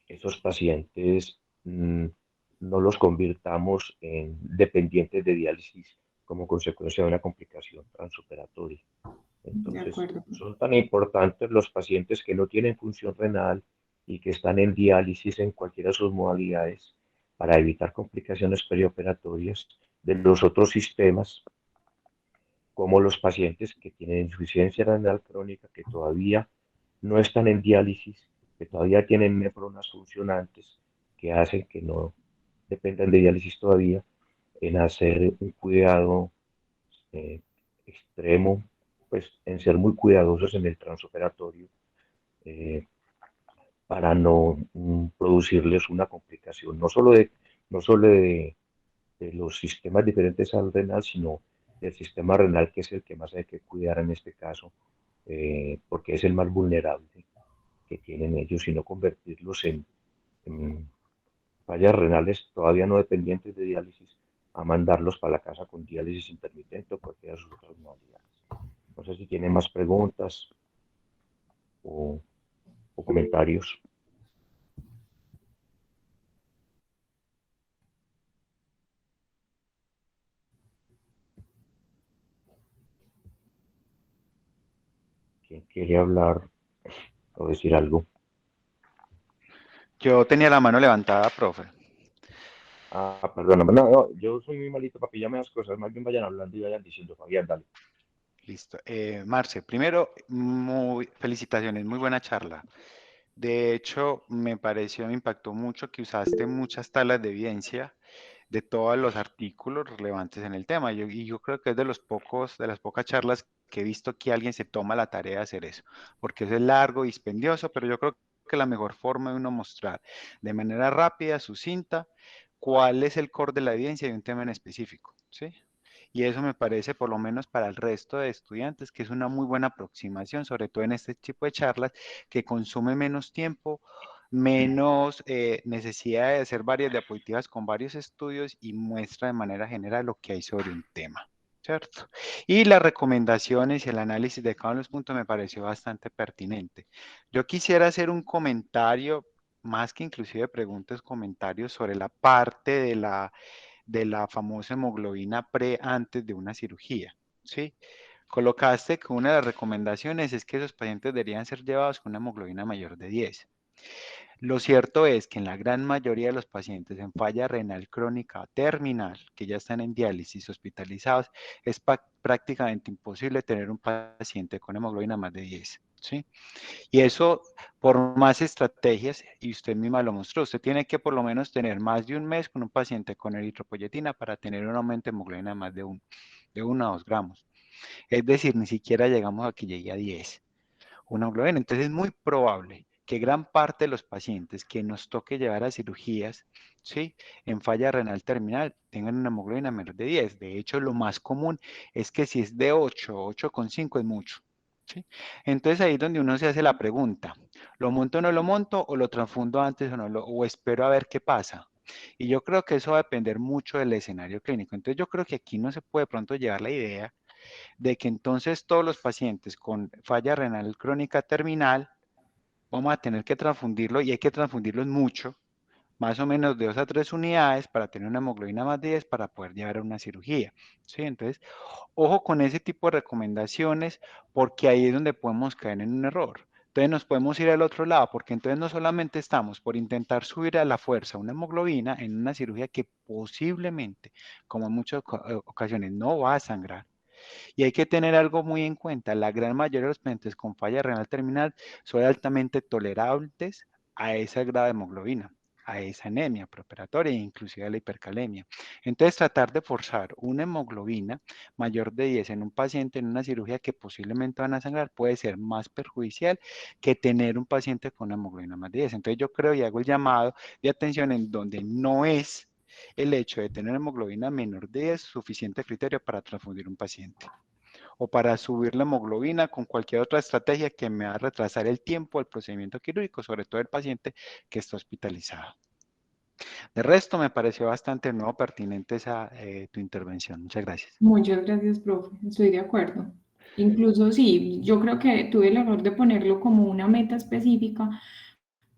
esos pacientes no los convirtamos en dependientes de diálisis como consecuencia de una complicación transoperatoria. De Entonces, acuerdo. son tan importantes los pacientes que no tienen función renal y que están en diálisis en cualquiera de sus modalidades para evitar complicaciones perioperatorias de los otros sistemas, como los pacientes que tienen insuficiencia renal crónica, que todavía no están en diálisis, que todavía tienen nefronas funcionantes, que hacen que no dependan de diálisis todavía, en hacer un cuidado eh, extremo, pues en ser muy cuidadosos en el transoperatorio eh, para no producirles una complicación, no solo de los sistemas diferentes al renal, sino del sistema renal, que es el que más hay que cuidar en este caso, porque es el más vulnerable que tienen ellos, y no convertirlos en fallas renales todavía no dependientes de diálisis, a mandarlos para la casa con diálisis intermitente o cualquiera de sus otras modalidades. No sé si tienen más preguntas o, o comentarios. ¿Quién quiere hablar o decir algo? Yo tenía la mano levantada, profe. Ah, perdóname, no, yo soy muy malito para pillarme las cosas, más bien vayan hablando y vayan diciendo, Fabián, dale. Listo. Marce, primero, felicitaciones, muy buena charla. De hecho, me impactó mucho que usaste muchas tablas de evidencia de todos los artículos relevantes en el tema. Y yo creo que es de las pocas charlas que he visto que alguien se toma la tarea de hacer eso, porque eso es largo y dispendioso, pero yo creo que la mejor forma de uno mostrar de manera rápida, sucinta, cuál es el core de la evidencia de un tema en específico, ¿sí? Y eso me parece, por lo menos para el resto de estudiantes, que es una muy buena aproximación, sobre todo en este tipo de charlas que consume menos tiempo, menos necesidad de hacer varias diapositivas con varios estudios y muestra de manera general lo que hay sobre un tema, ¿cierto? Y las recomendaciones y el análisis de cada uno de los puntos me pareció bastante pertinente. Yo quisiera hacer un comentario, más que inclusive preguntas, comentarios sobre la parte de la famosa hemoglobina pre antes de una cirugía, ¿sí? Colocaste que una de las recomendaciones es que esos pacientes deberían ser llevados con una hemoglobina mayor de 10. Lo cierto es que en la gran mayoría de los pacientes en falla renal crónica terminal, que ya están en diálisis hospitalizados, es prácticamente imposible tener un paciente con hemoglobina más de 10, ¿sí? Y eso, por más estrategias, y usted misma lo mostró, usted tiene que por lo menos tener más de un mes con un paciente con eritropoyetina para tener un aumento de hemoglobina de más de 1 a 2 gramos. Es decir, ni siquiera llegamos a que llegue a 10 una hemoglobina. Entonces es muy probable que gran parte de los pacientes que nos toque llevar a cirugías, ¿sí?, en falla renal terminal tengan una hemoglobina menor de 10. De hecho, lo más común es que si es de 8, 8,5 es mucho. ¿Sí? Entonces ahí es donde uno se hace la pregunta, ¿lo monto o no lo monto? ¿O lo transfundo antes o no? ¿O espero a ver qué pasa? Y yo creo que eso va a depender mucho del escenario clínico. Entonces yo creo que aquí no se puede pronto llevar la idea de que entonces todos los pacientes con falla renal crónica terminal vamos a tener que transfundirlo y hay que transfundirlos mucho, más o menos de 2 a 3 unidades para tener una hemoglobina más de 10 para poder llevar a una cirugía. ¿Sí? Entonces, ojo con ese tipo de recomendaciones porque ahí es donde podemos caer en un error. Entonces nos podemos ir al otro lado porque entonces no solamente estamos por intentar subir a la fuerza una hemoglobina en una cirugía que posiblemente, como en muchas ocasiones, no va a sangrar. Y hay que tener algo muy en cuenta, la gran mayoría de los pacientes con falla renal terminal son altamente tolerantes a esa grado de hemoglobina, a esa anemia preoperatoria e inclusive a la hipercalemia. Entonces tratar de forzar una hemoglobina mayor de 10 en un paciente en una cirugía que posiblemente van a sangrar puede ser más perjudicial que tener un paciente con una hemoglobina más de 10. Entonces yo creo y hago el llamado de atención en donde no es el hecho de tener hemoglobina menor de 10 suficiente criterio para transfundir un paciente o para subir la hemoglobina con cualquier otra estrategia que me va a retrasar el tiempo del procedimiento quirúrgico, sobre todo el paciente que está hospitalizado. De resto, me pareció bastante nuevo, pertinente esa, tu intervención. Muchas gracias. Muchas gracias, profe. Estoy de acuerdo. Incluso sí, yo creo que tuve el error de ponerlo como una meta específica,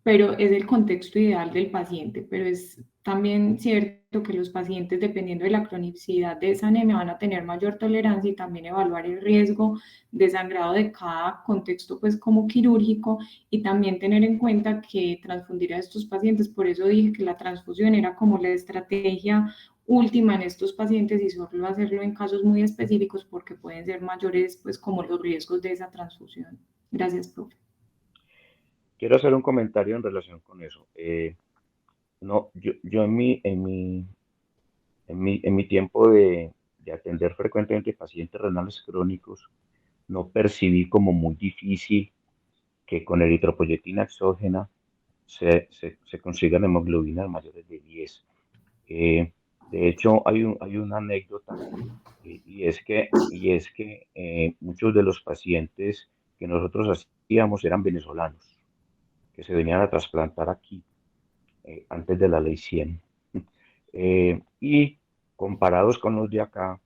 pero es el contexto ideal del paciente. Pero es también cierto que los pacientes, dependiendo de la cronicidad de esa anemia, van a tener mayor tolerancia y también evaluar el riesgo de sangrado de cada contexto, pues como quirúrgico, y también tener en cuenta que transfundir a estos pacientes, por eso dije que la transfusión era como la estrategia última en estos pacientes y solo hacerlo en casos muy específicos porque pueden ser mayores, pues como los riesgos de esa transfusión. Gracias, profe. Quiero hacer un comentario en relación con eso. No, yo en mi tiempo de atender frecuentemente pacientes renales crónicos, no percibí como muy difícil que con eritropoyetina exógena se consigan hemoglobinas mayores de 10. De hecho, hay una anécdota y es que muchos de los pacientes que nosotros hacíamos eran venezolanos, que se venían a trasplantar aquí antes de la ley 100. Y comparados con los de acá,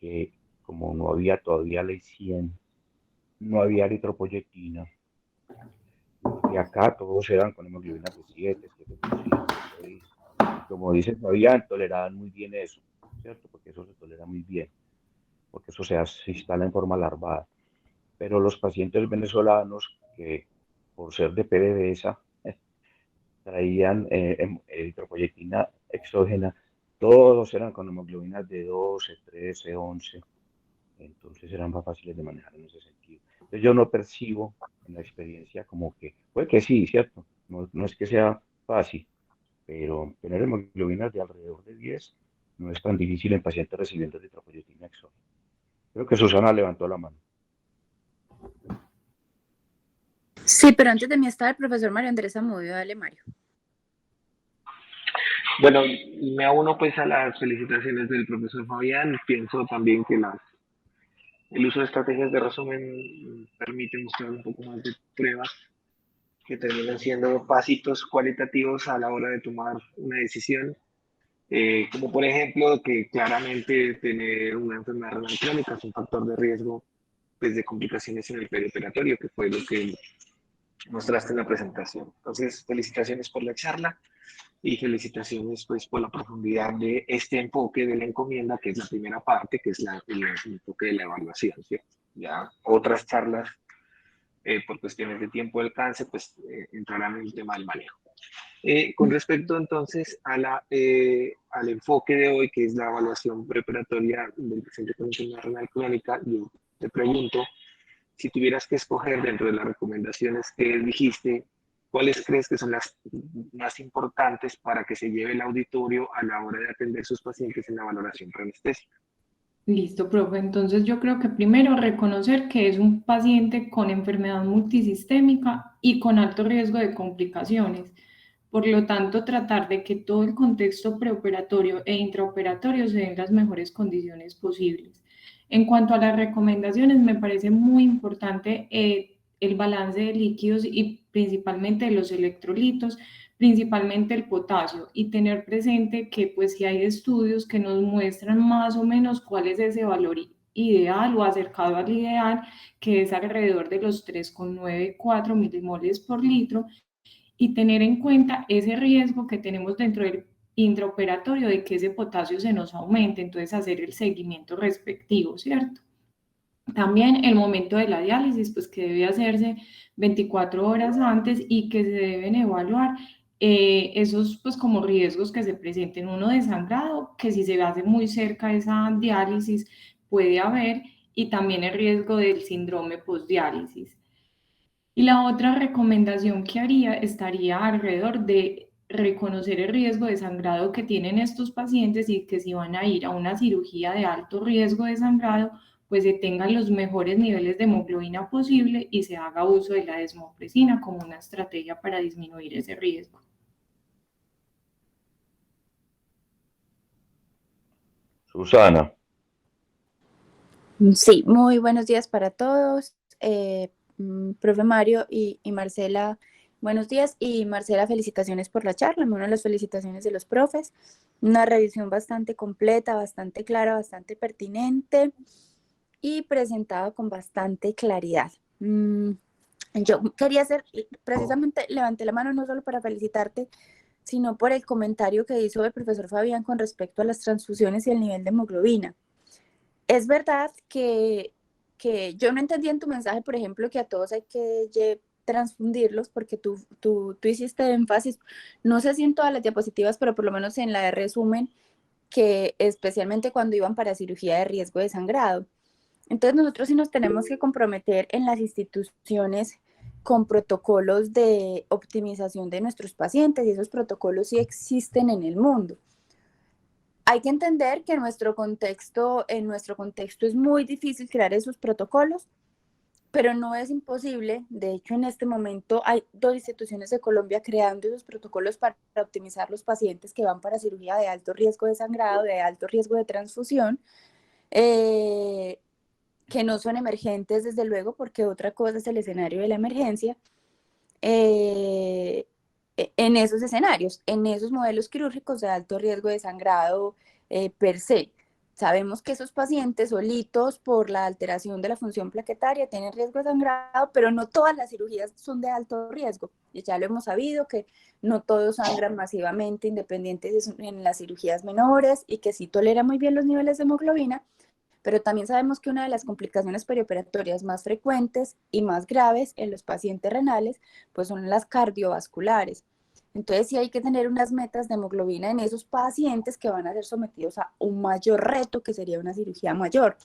que como no había todavía ley 100, no había eritropoyetina, los de acá todos eran con hemoglobinas de 7, 7,5, 6. Y como dice Fabián, toleraban muy bien eso, ¿cierto? Porque eso se tolera muy bien, porque eso se instala en forma larvada. Pero los pacientes venezolanos que por ser de PDVSA traían eritropoyetina exógena, todos eran con hemoglobinas de 12, 13, 11, entonces eran más fáciles de manejar en ese sentido. Entonces yo no percibo en la experiencia como que, puede que sí, ¿cierto? No es que sea fácil, pero tener hemoglobinas de alrededor de 10 no es tan difícil en pacientes recibiendo eritropoyetina exógena. Creo que Susana levantó la mano. Sí, pero antes de mí estaba el profesor Mario Andrés Zamudio. Dale, Mario. Bueno, me uno pues a las felicitaciones del profesor Fabián. Pienso también que el uso de estrategias de resumen permite mostrar un poco más de pruebas que terminan siendo pasitos cualitativos a la hora de tomar una decisión, como por ejemplo que claramente tener una enfermedad renal crónica es un factor de riesgo pues, de complicaciones en el perioperatorio, que fue lo que mostraste en la presentación. Entonces, felicitaciones por la charla y felicitaciones pues por la profundidad de este enfoque de la encomienda, que es la primera parte, que es el enfoque de la evaluación, ¿cierto? Ya otras charlas, por cuestiones de tiempo de alcance, pues entrarán en el tema del manejo. Con respecto entonces al enfoque de hoy, que es la evaluación preparatoria del paciente con enfermedad renal crónica, yo te pregunto, si tuvieras que escoger dentro de las recomendaciones que dijiste, ¿cuáles crees que son las más importantes para que se lleve el auditorio a la hora de atender sus pacientes en la valoración preanestésica? Listo, profe. Entonces yo creo que primero reconocer que es un paciente con enfermedad multisistémica y con alto riesgo de complicaciones. Por lo tanto, tratar de que todo el contexto preoperatorio e intraoperatorio se den las mejores condiciones posibles. En cuanto a las recomendaciones, me parece muy importante el balance de líquidos y principalmente de los electrolitos, principalmente el potasio, y tener presente que pues si hay estudios que nos muestran más o menos cuál es ese valor ideal o acercado al ideal, que es alrededor de los 3,94 milimoles por litro, y tener en cuenta ese riesgo que tenemos dentro del intraoperatorio de que ese potasio se nos aumente, entonces hacer el seguimiento respectivo, ¿cierto? También el momento de la diálisis, pues que debe hacerse 24 horas antes y que se deben evaluar esos pues como riesgos que se presenten, uno de sangrado, que si se hace muy cerca esa diálisis puede haber, y también el riesgo del síndrome postdiálisis. Y la otra recomendación que haría estaría alrededor de reconocer el riesgo de sangrado que tienen estos pacientes y que si van a ir a una cirugía de alto riesgo de sangrado, pues se tengan los mejores niveles de hemoglobina posible y se haga uso de la desmopresina como una estrategia para disminuir ese riesgo. Susana, Sí, muy buenos días para todos. Profe Mario y Marcela, buenos días. Y Marcela, felicitaciones por la charla. Una de las felicitaciones de los profes. Una revisión bastante completa, bastante clara, bastante pertinente y presentada con bastante claridad. Yo quería hacer, precisamente levanté la mano no solo para felicitarte, sino por el comentario que hizo el profesor Fabián con respecto a las transfusiones y el nivel de hemoglobina. Es verdad que yo no entendí en tu mensaje, por ejemplo, que a todos hay que transfundirlos, porque tú hiciste énfasis, no sé si en todas las diapositivas, pero por lo menos en la de resumen, que especialmente cuando iban para cirugía de riesgo de sangrado. Entonces nosotros sí nos tenemos que comprometer en las instituciones con protocolos de optimización de nuestros pacientes, y esos protocolos sí existen en el mundo. Hay que entender que en nuestro contexto es muy difícil crear esos protocolos, pero no es imposible. De hecho, en este momento hay 2 instituciones de Colombia creando esos protocolos para optimizar los pacientes que van para cirugía de alto riesgo de sangrado, de alto riesgo de transfusión, que no son emergentes, desde luego, porque otra cosa es el escenario de la emergencia. En esos escenarios, en esos modelos quirúrgicos de alto riesgo de sangrado per se. Sabemos que esos pacientes solitos por la alteración de la función plaquetaria tienen riesgo de sangrado, pero no todas las cirugías son de alto riesgo. Y ya lo hemos sabido que no todos sangran masivamente independientes en las cirugías menores y que sí toleran muy bien los niveles de hemoglobina, pero también sabemos que una de las complicaciones perioperatorias más frecuentes y más graves en los pacientes renales, pues son las cardiovasculares. Entonces sí hay que tener unas metas de hemoglobina en esos pacientes que van a ser sometidos a un mayor reto, que sería una cirugía mayor.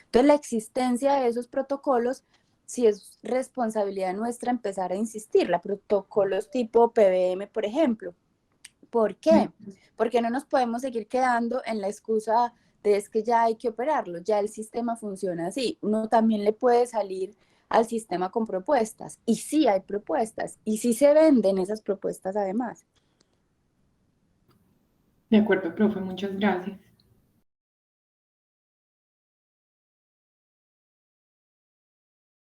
Entonces la existencia de esos protocolos sí es responsabilidad nuestra empezar a insistir, la protocolos tipo PBM, por ejemplo. ¿Por qué? Porque no nos podemos seguir quedando en la excusa de es que ya hay que operarlo, ya el sistema funciona así. Uno también le puede salir al sistema con propuestas, y sí hay propuestas, y sí se venden esas propuestas además. De acuerdo, profe, muchas gracias.